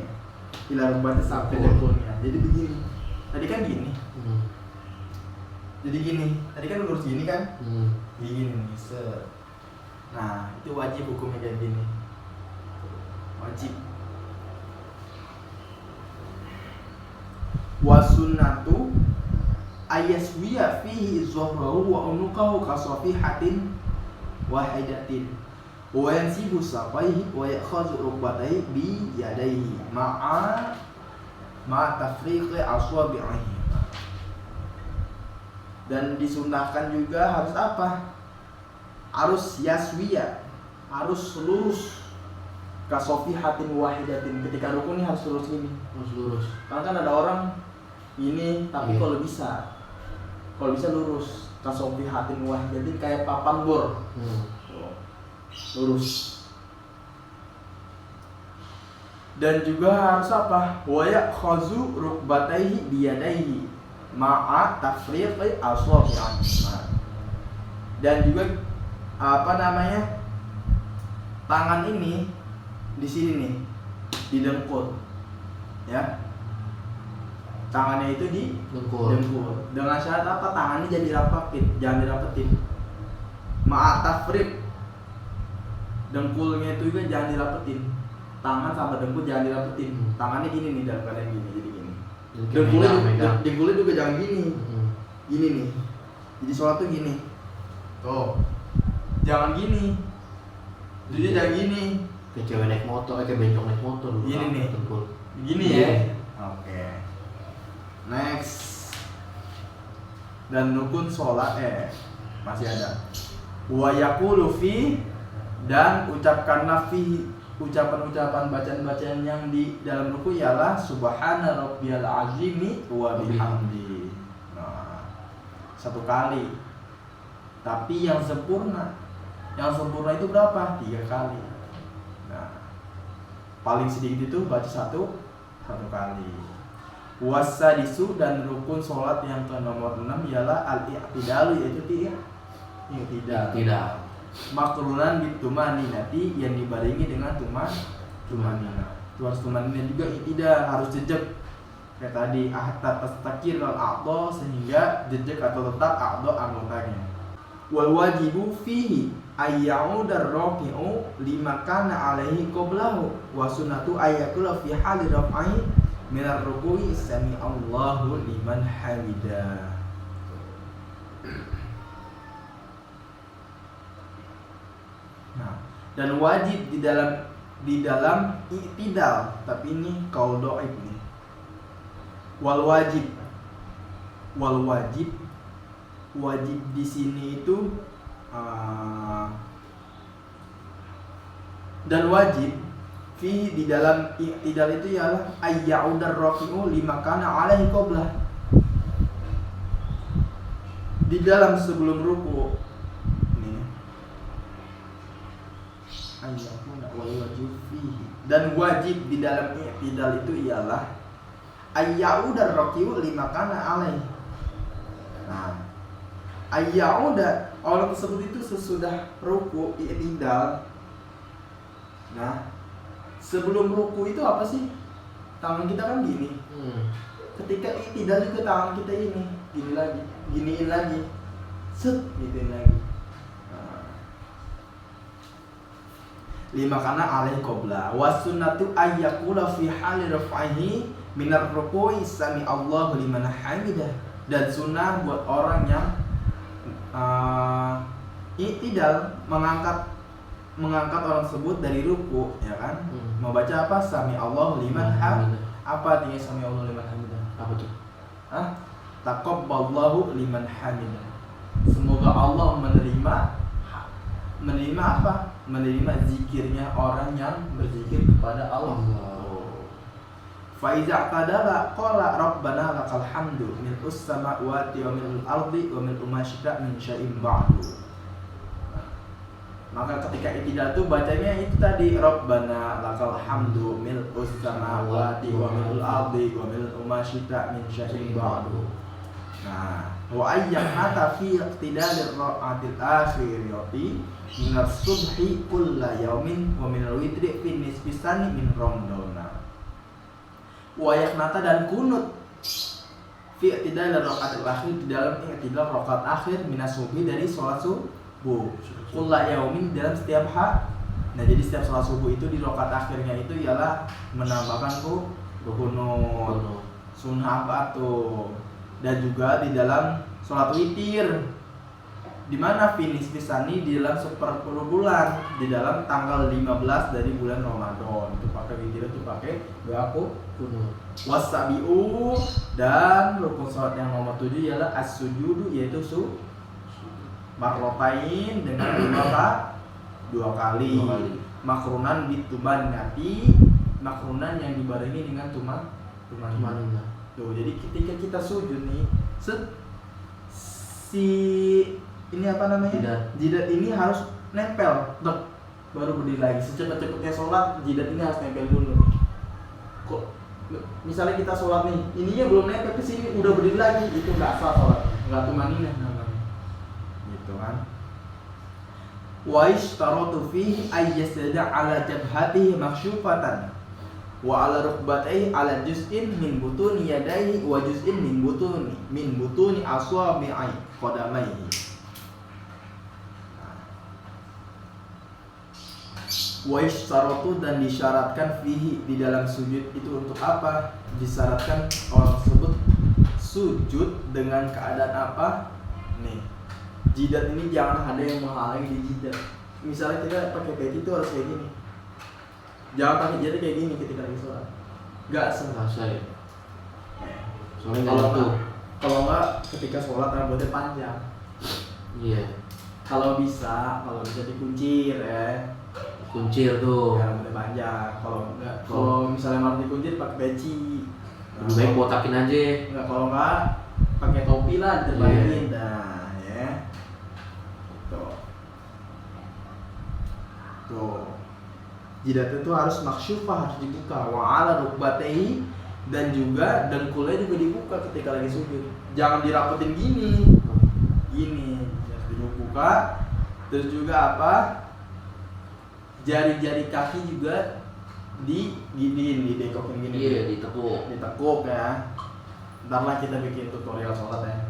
Ila rukbatayhi, sampai dengkulnya. Jadi begini. Tadi kan gini. Jadi gini. Tadi kan lurus gini kan? Gini nih, set. Nah, itu wajib hukumnya kayak gini. Wajib. Wasunnatu ayaswiya fihi zuhrahu wa unuqahu kasafihatin wahidatin wa yansibu saqaihi wa yakhadhu rukbatayhi bi yadayhi ma'a tafriqi aswabi'ihi. Dan disunahkan juga harus apa? Harus yaswiya, harus lurus kasafihatin wahidatin. Ketika rukun ini harus lurus ini. Harus lurus. Karena kan ada orang ini, tapi kalau bisa lurus kasafihatin wahidatin, kayak papan bor. Lurus. Dan juga harus apa? Wa yakhazu rukbatayhi biyadayhi ma'a tafriqi aswabi'ihi. Dan juga apa namanya? Tangan ini di sini nih, di dengkul. Ya. Tangannya itu di dengkul. Dengan syarat apa? Tangannya jangan dirapetin. Ma'a tafriq. Dengkulnya itu juga jangan dirapetin. Tangan sama dengkul jangan dirapetin. Tangannya gini nih, dalam keadaan gini, jadi gini. Dengkulnya juga jangan gini. Gini nih. Jadi sholat tuh gini. Tuh. Jangan gini. Jadi jangan gini. Kayak cewek naik motor, kayak bencong naik motor. Gini nih. Dengkul. Gini ya. Oke. Next. Dan rukun sholat masih ada. Wa yaqulu fi, dan ucapkanlah fi, ucapan-ucapan bacaan-bacaan yang di dalam ruku ialah subhana rabbiyal azimi wa bihamdi. Nah, satu kali. Tapi yang sempurna itu berapa? 3 kali. Nah, paling sedikit itu baca satu kali. Wasadisu, dan rukun sholat yang ke nomor 6 ialah al-i'tidalu, yaitu i'tidal. Makrunan bitumaninati, yang dibarengi dengan tumanina. Itu harus tumanina juga, i'tidal, harus jejak. Kayak tadi, hatta tastakir al-a'dha, sehingga jejak atau tetap a'dha anggotanya. Wal wajibu fihi ayya'udar raki'u lima kana alaihi qablahu wa sunnatu ayyakula fi hali raf'i minar ruku'i sami Allahu liman hamidah. Nah, dan wajib di dalam i'tidal, tapi ini qaul dhaif nih. Wal wajib di sini itu dan wajib fi di dalam i'tidal itu ialah ayya'udar rafi'u lima kana alaihi qablah. Di dalam sebelum ruku nih ayya'una wal wajib fihi, dan wajib di dalam i'tidal itu ialah ayya'udar rafi'u lima kana alaihi. Nah, ayya'uda, orang tersebut itu sesudah ruku i'tidal. Nah, sebelum ruku itu apa sih? Tangan kita kan gini. Ketika i'tidal juga tangan kita ini, giniin lagi. Set, giniin lagi. Nah. 5 kana alaihi qabla. Was sunnatu ayyakula fi hali raf'ihi minar ruku'i sami Allahu liman hamidah. Dan sunnah buat orang yang i'tidal, mengangkat orang tersebut dari ruku, ya kan? Membaca apa? Sami Allahu liman hamidah. Apa artinya sami Allahu liman hamidah? Apa tuh? Taqabbalallahu liman hamidah. Semoga Allah menerima apa? Menerima zikirnya orang yang berzikir kepada Allah. Fa iza qadala qala rabbana lakal hamdu mil'us samawati wa mil'ul ardi wa mil'u ma syi'ta min syai'in ba'du. Maka ketika i'tidal itu bacanya itu tadi rabbana lakal hamdu mil'us samawati wa mil'ul ardi wa mil'u ma syi'ta min syai'in ba'du. Nah, wa ayyamata fi iqtidalir ra'atil akhirati min as-subhi kulla yaumin wa min al-witri fi nisfi sani min ramadana. Wa yaknata dan kunut fi iqtidalir ra'atil akhir di dalam iqtidal rakaat akhir min as-subhi dari salat subuh. Kulla yaumin dalam setiap hari. Nah, jadi setiap salat subuh itu di rakaat akhirnya itu ialah menambahkan kunut. Sunnah apa tuh? Dan juga di dalam sholat witir, di mana finish pisani di dalam seperpuluh bulan, di dalam tanggal 15 dari bulan Ramadan. Itu pakai witir, itu pakai doa kunut. Wasabiu, dan rukun sholat yang nomor 7 ialah as-sujudu, yaitu marrotain dengan dua kali. Makrunan bituman ngati, makrunan yang dibarengi dengan tuman. Tuh, jadi ketika kita sujud nih, ini apa namanya? Jidat ini harus nempel, baru berdiri lagi. Secepat-cepatnya sholat, jidat ini harus nempel dulu. Kok misalnya kita sholat nih, ininya belum nempel ke sini, udah berdiri lagi, itu nggak sah sholat, nggak tumaninah namanya. Gitu kan? Wa ishtaratu fihi ayyasda ala jabhatihi maksyufatan wa ala rukbatayhi ala juz'in min butuni yadayhi wa juz'in min butuni aswabi'i qadamayhi. Wa istaratu, dan disyaratkan fihi di dalam sujud itu untuk apa? Disyaratkan orang tersebut sujud dengan keadaan apa? Nih, jidat ini jangan ada yang menghalangi di jidat. Misalnya kita pakai peci itu harus kayak gini. Jangan pakai jidat kayak gini ketika lagi sholat. Gak selesai. Soalnya kalau nggak ketika sholat rambutnya panjang. Iya. Kalau bisa dikuncir ya. Kuncir tuh. Ya, rambutnya panjang. Kalau misalnya mau dikuncir pakai peci. Lebih baik botakin aja. Enggak, kalau nggak pakai topi lah diterbangin. Nah, ya. Tuh. Jidat itu harus maksyufah, harus dibuka. Wa ala rukbatehi, dan juga dengkulnya juga dibuka ketika lagi sujud. Jangan dirapetin gini, harus dibuka. Terus juga apa? Jari-jari kaki juga didekokin gini. Iya, ditekuk ya. Ntar lah kita bikin tutorial sholat ya.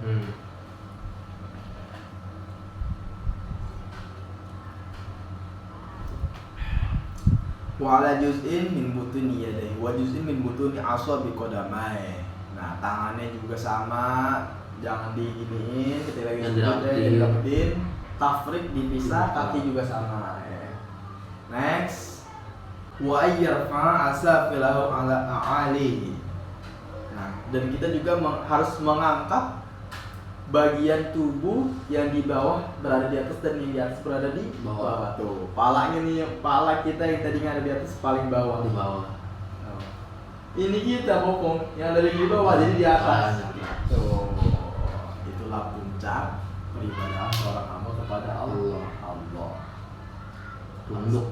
Wa ala juz'in min butuni yadayhi wa juz'in min butuni aswabi qadamai. Nah, tangannya juga sama, jangan diginiin ketika lagi sujud, dirapetin. Tafrik dipisah, kaki juga sama ya. Next, wa ayyarfa asafilahu ala a'alihi. Nah, dan kita juga harus mengangkat bagian tubuh yang di bawah berada di atas dan yang di atas berada di bawah. Tuh, palanya nih, pala kita yang tadi ada di atas paling bawah. Di bawah. Oh. Ini kita bokong yang dari di bawah jadi di atas. Tuh, itulah puncak beribadah seorang hamba kepada Allah. Tunduk.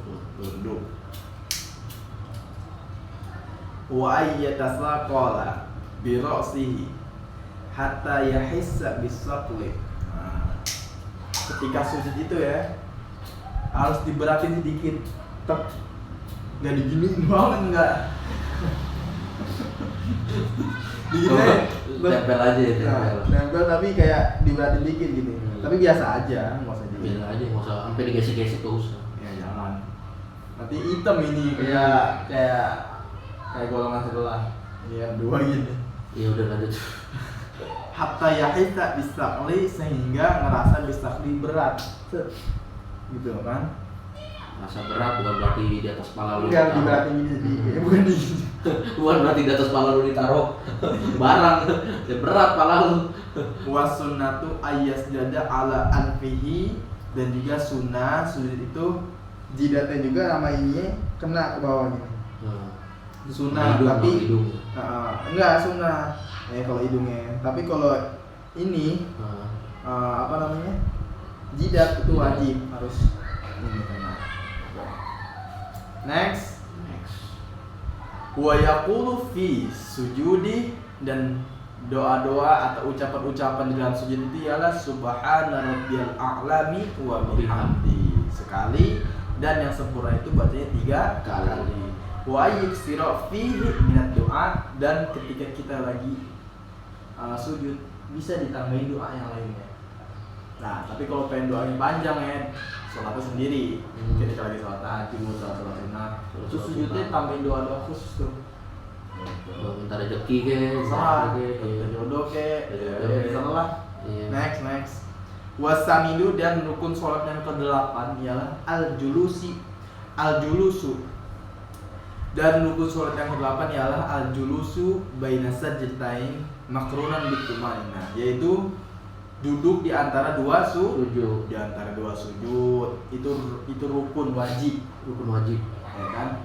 Wa ayyatasaqala bi ra'sihi hatta yahissa bisaqli. Nah, ketika sujud itu ya harus diberatin sedikit. Enggak diginiin banget, enggak. Diginiin, tempel aja ya, tempel tapi kayak diberatin dikit gitu. Tapi biasa aja, enggak usah biasa aja, enggak usah sampai digesek-gesek tuh usah. Ya jangan. Nanti hitam ini kayak golongan sebelah. Iya, dua gini. Iya udah lanjut. hatta yahita bisakli, sehingga ngerasa bisakli berat. Gitu kan? Rasa berat bukan berarti di atas kepala lu. Enggak diberatin gini, bukan di Bukan berarti di atas kepala lu ditaruh barang. Ya berat kepala lu. Wasunnatu ayyasjada ala anfihi, dan juga sunnah sujud itu jidatnya juga sama ini kena ke bawah gini. Sunnah Hidung, tapi hidung. enggak sunnah kalau hidungnya, tapi kalau ini apa namanya, jidat itu wajib harus ini kena. Next, wa yaqulu fi sujudi, dan doa-doa atau ucapan-ucapan di dalam sujud itu ialah subhana rabbiyal a'lami wa bihamdi sekali, dan yang sempurna itu bacanya 3 kali. Wa yuksiru fihi minat doa, dan ketika kita lagi sujud bisa ditambahin doa yang lainnya. Nah, tapi kalau pengen doanya panjang ya, sholatnya sendiri. Ketika lagi sholat tahajud, sholat sunat, terus sujudnya tambahin doa-doa khusus tuh. Minta rezeki ke, Salah, jodoh ke, salah. Next. Wasamidu, dan rukun sholat yang ke-8 ialah al-julusu. Dan rukun sholat yang ke-8 ialah al-julusu baina sajdatain makrunan bitumainah, yaitu duduk di antara dua sujud. Di antara dua sujud itu rukun wajib. Ya kan?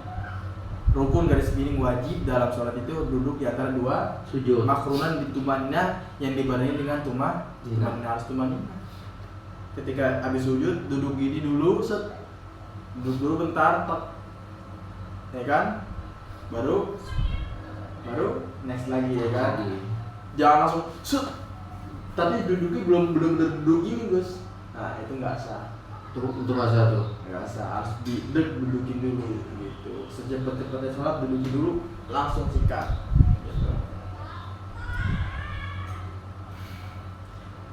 Rukun garis miring wajib dalam sholat itu duduk di antara dua sujud. Makrunan bitumainah, yang dibarengi dengan tumaninah, harus tumaninah. Ketika habis sujud duduk gini dulu, duduk dulu bentar, ya kan? Baru next lagi, ya kan? Jangan langsung tapi duduknya belum duduk gini, Gus. Nah, itu nggak sah. Untuk masa tuh. Nggak sah, harus dudukin dulu gitu. Secepat-cepatnya sholat dudukin dulu, langsung sikat. Gitu.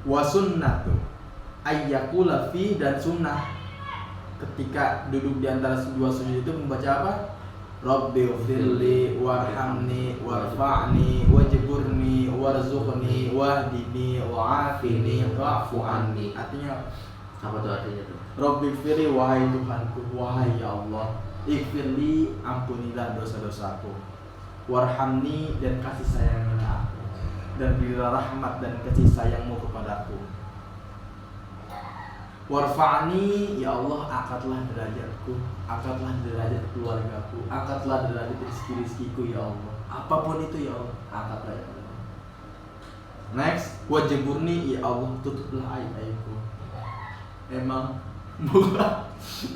Wa sunnatu ayyakula fi, dan sunnah ketika duduk di antara dua sujud itu membaca apa? Rabbi ghfirli warhamni warfa'ni wajburni warzuqni wahdini wa'afini wa'fu anni. Artinya apa tuh artinya tuh? Rabbi ghfirli, wahai Tuhanku, wahai ya Allah, ighfirli, ampunilah dosa-dosaku, warhamni, dan kasih sayangilah aku, dan berilah rahmat dan kasih sayangmu kepadaku, warfa'ni, ya Allah, angkatlah derajatku, angkatlah derajat keluargaku, angkatlah derajat rezeki-rezekiku ya Allah, apapun itu ya Allah, angkatlah ya Allah. Next, wajburni, ya Allah, tutuplah aib-aibku. Emang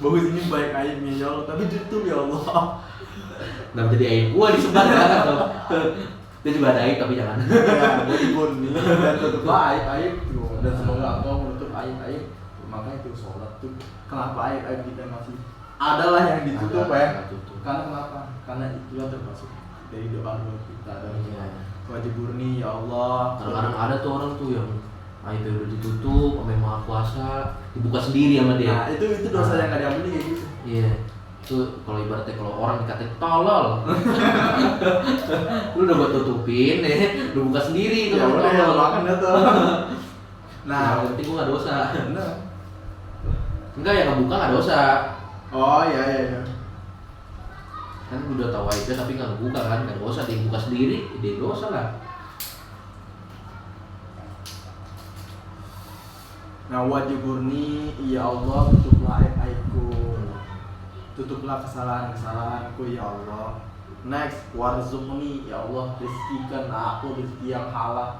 bagus ini baik aibnya ya Allah, tapi tutup ya Allah. Nggak jadi aib gua disebar banget tuh. Dia juga ada aib tapi jangan. Ya, wajburni, dan tutuplah aib-aib, dan semoga Engkau menutup aib-aib. Makanya itu sholat tuh, kenapa aib-aib kita masih adalah yang ditutup ya? Karena kenapa? Karena itulah termasuk dari doa-doa kita. Dan wajburni ya Allah. Kadang-kadang ada tuh orang tuh yang aibnya udah ditutup sama yang Maha Kuasa, dibuka sendiri sama dia. Nah, itu dosa yang nggak diampuni kayak gitu. Iya. Itu kalau ibaratnya kalau orang dikatain tolol. Lu udah gua tutupin lu buka sendiri itu. Ya udah ya makan dah tuh. Nah, yang penting gua enggak dosa. Benar. Enggak, yang ngebuka enggak dosa. Oh iya. Kan udah tahu aibnya tapi enggak ngebuka kan, enggak dosa, dia buka sendiri, dia dosa lah. Nah, wajburni ya Allah, tutuplah aib-aibku, tutuplah kesalahan-kesalahanku ya Allah. Next, warzuqni ya Allah, rizkikan aku rezeki yang halal,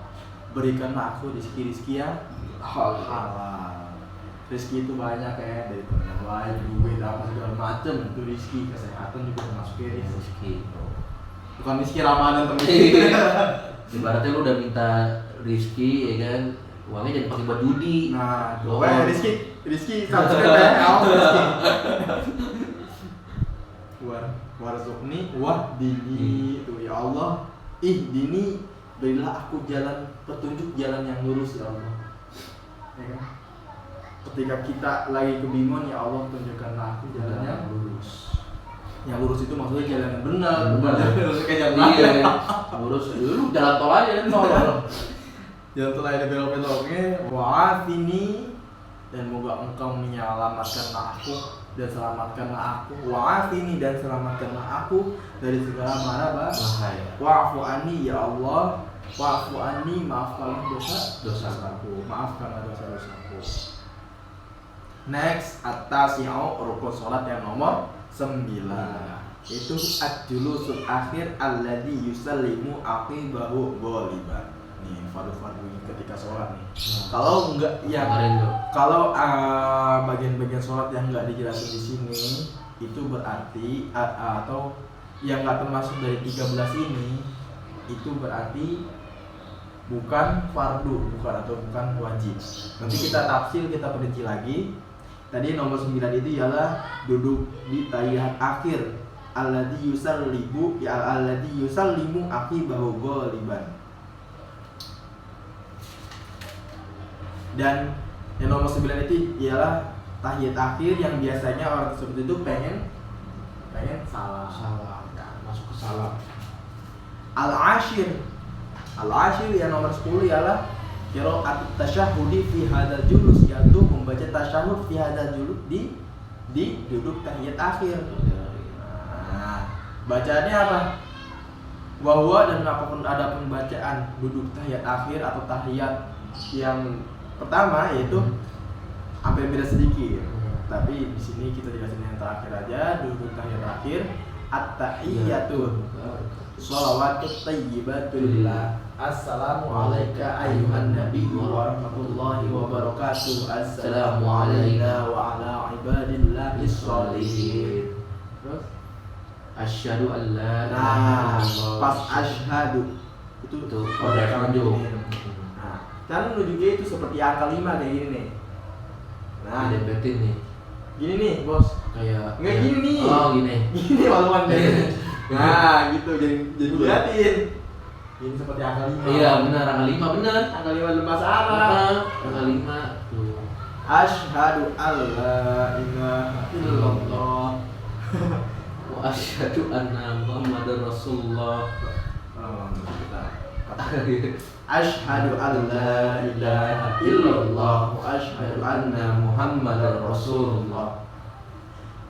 berikanlah aku rezeki yang halal. Rezeki itu banyak ya, dari pegawai, duit, apa segala macem. Itu rezeki, kesehatan juga termasuk rezeki. Bukan rezeki Ramadan temen. Ibaratnya lu udah minta rezeki ya kan, uangnya jangan pakai buat judi. Nah, gue rezeki satu rezeki. Warzuqni wahdini, itu ya Allah, dini, berilah aku jalan petunjuk, jalan yang lurus ya Allah. Ya kan? Ketika kita lagi kebingungan, ya Allah, tunjukkanlah aku jalan yang lurus. Yang lurus itu maksudnya jalan yang benar, bukan jalan kayak jalan lurus. Lu jalan tol aja, tol. Jangan telah ada belok-beloknya. Wa'afini, dan moga engkau menyelamatkanlah aku dan selamatkanlah aku. Wa'afini, dan selamatkanlah aku dari segala mara bahaya. Wa'fu anni ya Allah. Wa'fu anni, maafkanlah dosa-dosaku. Maafkanlah dosa-dosaku. Next, at-tasi'u, rukun sholat yang nomor 9. Itu ad-julusul akhir alladzi yusallimu aqibahu ghaliban. Nih, fardu-fardu ketika sholat nih. Kalau enggak yang kalau bagian-bagian sholat yang enggak dijelasin di sini itu berarti atau yang enggak termasuk dari 13 ini itu berarti bukan fardu, bukan wajib. Nanti kita tafsir, kita perinci lagi. Tadi nomor 9 itu ialah duduk di tahiyat akhir alladzi yusallimu aqibahu ghaliban. Dan yang nomor 9 itu ialah tahiyat akhir yang biasanya orang tersebut itu pengen salam. Ya, masuk ke salam. Al-ashir yang nomor 10 ialah qira'atut tasyahhudi fi hadzal julus, yaitu membaca tasyahud fi hadzal julus di duduk tahiyat akhir. Nah, bacaannya apa? Wa dan apapun adapun bacaan duduk tahiyat akhir atau tahiyat yang pertama yaitu hampir beda sedikit. Tapi di sini kita jelasin yang terakhir aja, duduk tahiyat akhir at-tahiyyatu shalawatut thayyibatulillah. Assalamu alayka ayyuhan nabiyyu wa rahmatullahi wa barakatuh. Assalamu alayna wa ala ibadillahis sholihin. Terus asyhadu an la ilaha illallah. Pas asyhadu itu pada menunjuk. Nah, cara menunjuknya itu seperti angka 5 kayak gini nih. Nah, dideketin nih. Gini nih, Bos. Kayak enggak gini nih. Oh, gini. Gini waluan deh. Nah, gitu jadi liatin. Ini seperti angka 5. Iya, benar, angka 5 benar. Angka 5 dalam bahasa Arab. Angka 5 tuh. Asyhadu alla ilaha illallah Wa asyhadu anna Muhammadar Rasulullah. Asyhadu alla ilaha illallah wa asyhadu anna Muhammadar Rasulullah.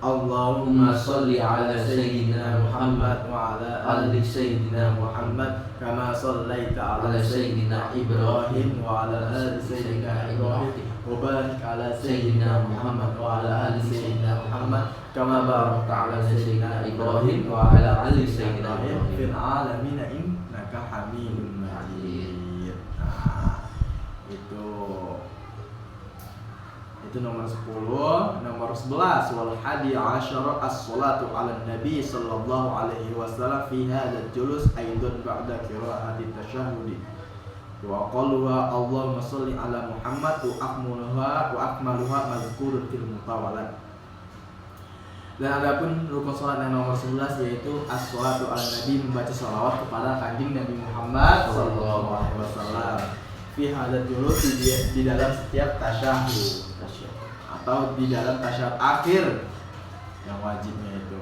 Allahumma sholli ala sayyidina Muhammad wa ala ali sayyidina Muhammad kama shallaita ala sayyidina Ibrahim wa ala ali sayyidina Ibrahim wa barik ala sayyidina Muhammad wa ala ali sayyidina Muhammad kama barakta ala sayyidina Ibrahim wa ala ali sayyidina Ibrahim fil alamin innaka Hamidum Majid. Nah, itu nomor 10. Nomor 11 wal hadi asyara as-salatu ala nabi sallallahu alaihi wasallam fi hadzal julus aidan ba'da qira'ati tasyahhudi wa qaluha Allahumma shalli ala Muhammad wa akmaluha mazkurun fil mutawalat. Dan adapun rukun salat yang nomor 11 yaitu as-salatu ala nabi, membaca salawat kepada kanjeng Nabi Muhammad sallallahu alaihi wasallam fi hadzal julus di dalam setiap tasyahud atau di dalam tasyahud akhir yang wajibnya itu.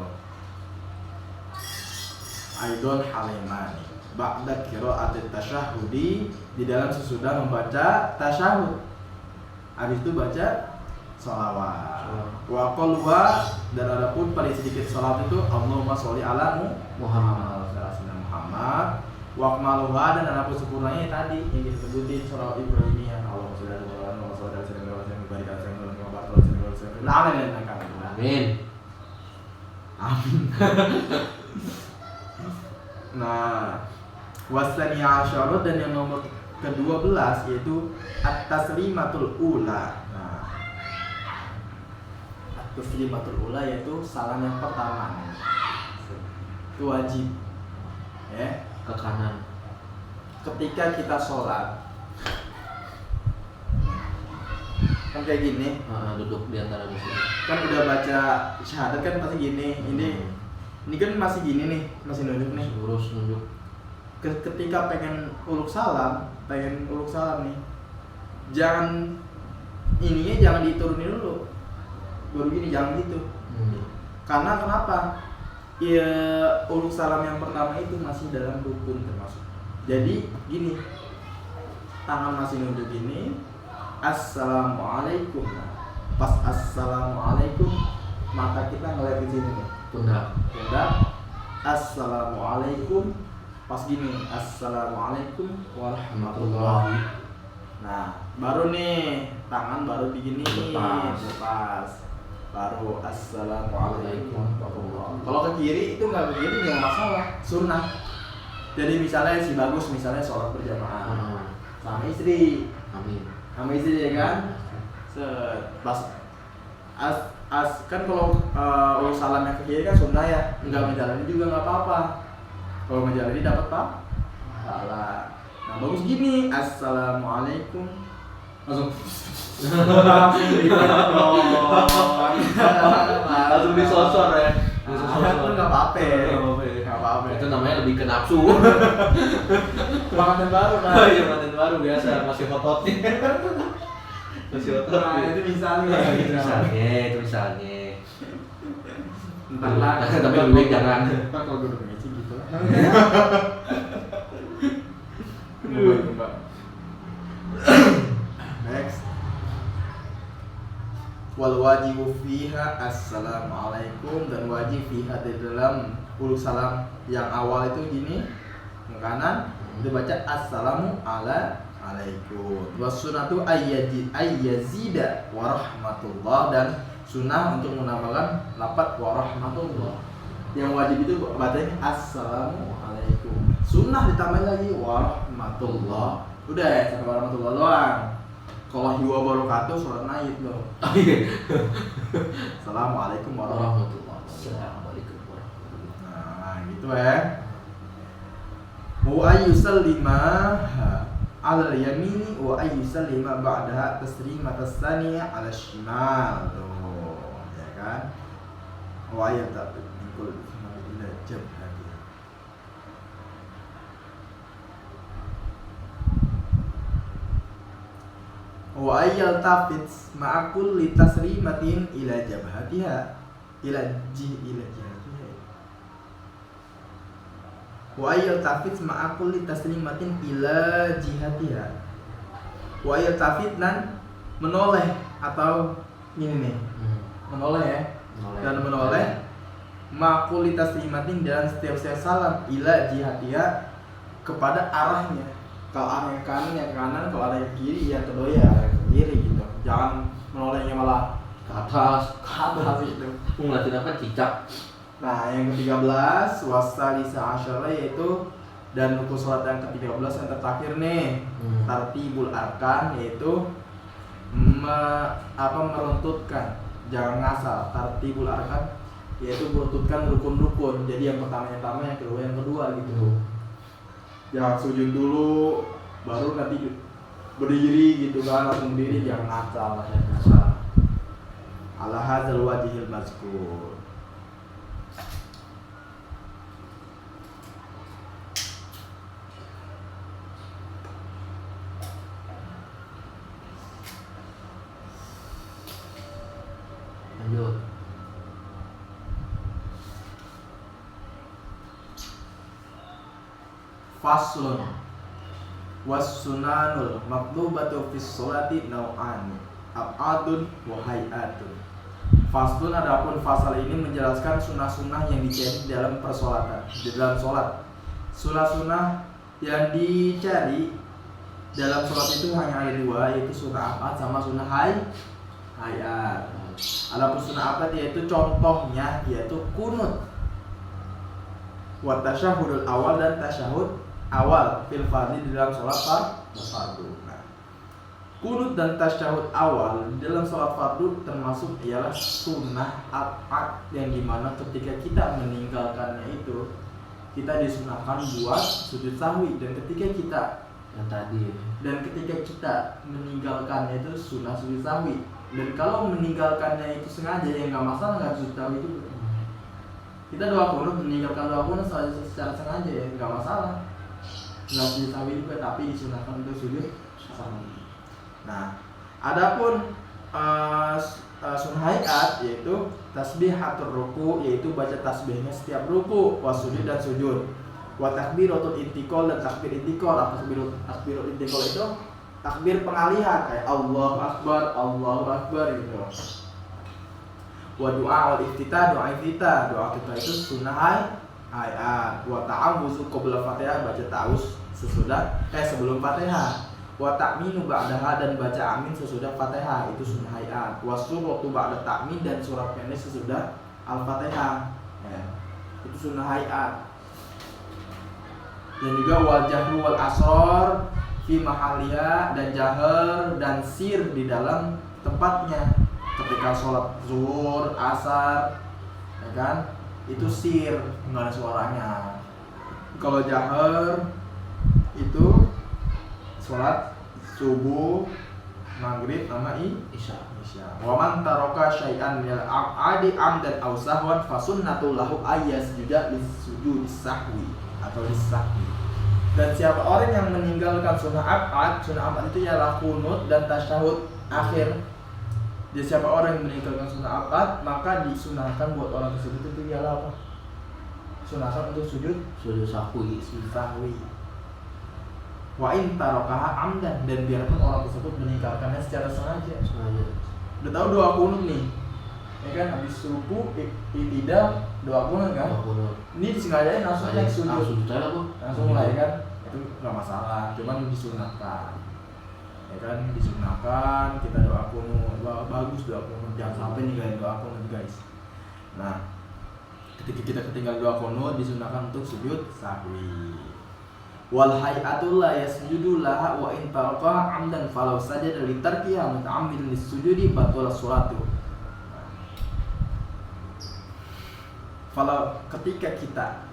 Aidon halimani ba'da qira'atit tasyahudi, di dalam sesudah membaca tasyahud. Habis itu baca shalawat. Wa qalwa, dan adapun paling sedikit salat itu Allahumma sholli ala Muhammad. Wa akmaluha, dan adapun sempurnanya tadi yang disebutin shalawat Ibrahimiyah. Allahumma sholli ala Muhammad wa sholli ala sayyidina Muhammad wa barik ala sayyidina Muhammad. Amin. Nah, wasani asyara, dan yang nomor ke-12 yaitu at-taslimatul ula. Nah, at-taslimatul ula yaitu salam yang pertama. Itu wajib. Ya, Ke kanan. ketika kita sholat kan kayak gini, Duduk di antara musuh. kan udah baca syahadat kan pasti gini. Ini kan masih gini nih, masih nunjuk nih. Lurus nunjuk. Ketika pengen uluk salam nih, jangan ininya jangan diturunin dulu, baru gini, jangan gitu. Karena kenapa? Ya, uluk salam yang pertama itu masih dalam rukun termasuk. Jadi gini, tangan masih nunjuk gini, assalamualaikum. Nah, pas assalamualaikum mata kita ngeliat di sini nih, Pundak. assalamualaikum. Pas gini, assalamualaikum warahmatullahi. Nah, baru nih tangan baru begini lepas. Baru assalamualaikum warahmatullahi. Kalau ke kiri itu nggak ke kiri nggak masalah, sunnah. Jadi misalnya si Bagus misalnya sholat berjamaah sama istri, Amin. sama istri ya kan, pas kan kalau salamnya ke kiri kan sunnah ya, nggak menjalani juga nggak apa-apa. Kalau menjalani dapat pahala. Nah bagus gini, assalamualaikum langsung Langsung disosor ya. Itu nggak apa-apa, nggak apa-apa. Itu namanya lebih ke nafsu. Pengantin baru kan. Oh iya, pengantin baru biasa masih ototnya. Masih otot. Nah, itu misalnya. Itu misalnya. Entar lah. Tapi lebih baik jangan. Kalau duduk ngeci gitu lah. Next. Wal wajibu fiha assalamualaikum, dan wajib fiha di dalam uluk salam yang awal itu gini ke kanan itu baca assalamu alaikum. Wassunatu ayyazida warahmatullah, dan sunnah untuk menambahkan lafaz warahmatullah. Yang wajib itu bacanya assalamualaikum. Sunnah ditambah lagi warahmatullah. Udah ya, sampai warahmatullah doang. Kalau hiwa barakatuh sholat naik loh. Assalamualaikum warahmatullahi wabarakatuh. Nah gitu ya. Wa ayyusallima ala yamini wa ayyusallima ba'daha taslimatas tsaniyah ala shimal. Tuh, ya kan? Wa ayyataqul ila jabhati. Wa ayyal tafit ma'akul li taslimatin ila jabhatiha ila jihatiha. Wa ayyal tafit ma'akul li taslimatin ila jihatiha. Wa ayyal tafit dan menoleh atau ini nih, menoleh ya, dan menoleh ma'akul li taslimatin dalam setiap salam ila jihatiha, kepada arahnya. Kalau arah yang kanan ya ke kanan, kalau arah yang kiri ya kedua ya ke kiri gitu. Jangan menolehnya malah Ke atas. gitu. Ngeliatin apa cicak. Nah yang ke-13 wasalisa asyara, yaitu dan rukun sholat yang ke-13 yang terakhir nih, tartibul arkan, yaitu meruntutkan, jangan ngasal. Tartibul arkan yaitu meruntutkan rukun-rukun. Jadi yang pertama yang kedua yang kedua gitu. Jangan sujud dulu baru nanti berdiri gitu kan, langsung berdiri, jangan ngasal lah, jangan ngasal. Ala hadzal wajhil mazkur. Lanjut. Faslun wassunanul matlubatu fis sholati nau'ani ab'adun wa hay'atun. Faslun, adapun fasal ini menjelaskan sunnah-sunnah yang dicari dalam persolatan, di dalam sholat. Sunnah-sunnah yang dicari dalam sholat itu hanya ada dua, yaitu sunnah ab'ad sama sunnah hay'at. Adapun sunnah ab'ad yaitu contohnya yaitu kunut wa tasyahudul awal dan tasyahud awal fil fardhi di dalam sholat fardu. Nah, kunut dan tasyahud awal di dalam sholat fardu termasuk ialah sunnah ab'ad, yang dimana ketika kita meninggalkannya itu kita disunahkan buat sujud sahwi, dan ketika kita meninggalkannya itu sunnah sujud sahwi. Dan kalau meninggalkannya itu sengaja ya nggak masalah, nggak sujud sahwi itu. Kita doa kunut, meninggalkan doa kunut secara sengaja ya nggak masalah, nggak sujud sahwi juga, tapi disunahkan untuk sujud sahwi. Nah, adapun sunnah hayat yaitu tasbihatur ruku, yaitu baca tasbihnya setiap ruku, wasujud dan sujud. Wa takbiratul intiqal dan takbir intiqal. Apa takbirul intiqal itu? Takbir pengalihan kayak Allahu Akbar gitu. Wa doa wal iftitah, doa iftitah itu sunnah ayat. Wa ta'awuzu qabla Fatihah, baca ta'awuz sebelum Fatihah. Wa ta'minu ba'daha, dan baca amin sesudah Fatihah, itu sunnah ayat. Wa suratu ba'da ta'min, dan surat pendek sesudah Al-Fatihah. Ya, itu sunnah ayat. Dan juga wal jahru wal asrar fi mahaliha, dan jahar dan sir di dalam tempatnya. Ketika sholat zuhur, asar, ya kan, itu sir, nggak ada suaranya. Kalau jahar itu sholat subuh, maghrib, sama isya. Wa man taraka syai'an minal adi amdan aw sahwan fa sunnatul lahu ayyasjuda lisujudis sahwi atau lis-sahwi. Dan siapa orang yang meninggalkan sunnah abad itu ialah kunut dan tasyahud akhir. Jadi siapa orang yang meninggalkan sunnah abad, maka disunahkan buat orang tersebut itu ialah apa? Sunahkan untuk sujud sahwi. Wa in tarakaha amdan, dan biarpun orang tersebut meninggalkannya secara sengaja. Udah tahu doa kunut nih, ya kan, habis ruku iktidal doa kunut kan? Ini disengajain langsung naik sujud. Langsung mulai kan? Itu nggak masalah, cuman disunahkan. Ya kan, disunahkan kita doa kunut. Bagus doa kunut, jangan sampai ninggalin doa kunut guys. Nah, ketika kita ketinggalan doa kunut, disunahkan untuk sujud sahwi. Wal hay'atul la yasjudu laha wa in tarakaha amdan falau sajada li tarkiha muta'ammidan lis-sujudi batala sholatu. Kalau ketika kita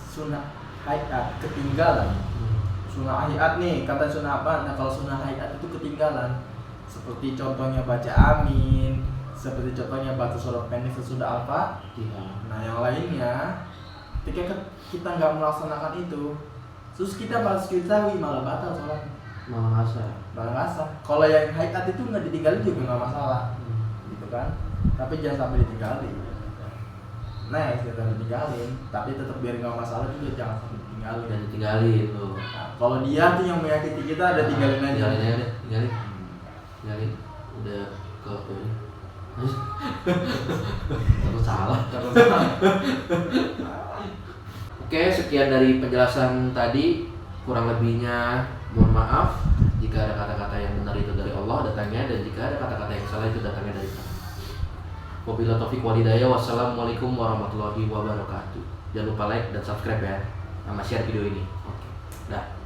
sunnah hayat ketinggalan, sunnah hayat nih, kata sunnah apa? Nah, kalau sunnah hayat itu ketinggalan, seperti contohnya baca amin, seperti contohnya baca surat pendek sesudah Al-Fatihah. Nah, yang lainnya, ketika kita nggak melaksanakan itu, terus kita balas sahwi, malah batal sholat, malah ngasah. Kalau yang hayat itu nggak ditinggalin juga nggak masalah, gitu kan? Tapi jangan sampai ditinggalin. Nah, kita ditinggalin, tapi tetap biar nggak masalah juga, jangan sampai ditinggalin. Dan ditinggalin tuh. Nah, kalau dia tuh yang menyakiti kita, ada tinggalin aja. Tinggalin. Udah ke ini. Terus salah. Oke, sekian dari penjelasan tadi. Kurang lebihnya mohon maaf. Jika ada kata-kata yang benar itu dari Allah datangnya, dan jika ada kata-kata yang salah itu datangnya dari kami. Wabillahi taufiq wal hidayah. Wassalamualaikum warahmatullahi wabarakatuh. Jangan lupa like dan subscribe ya, sama share video ini. Oke. Dah.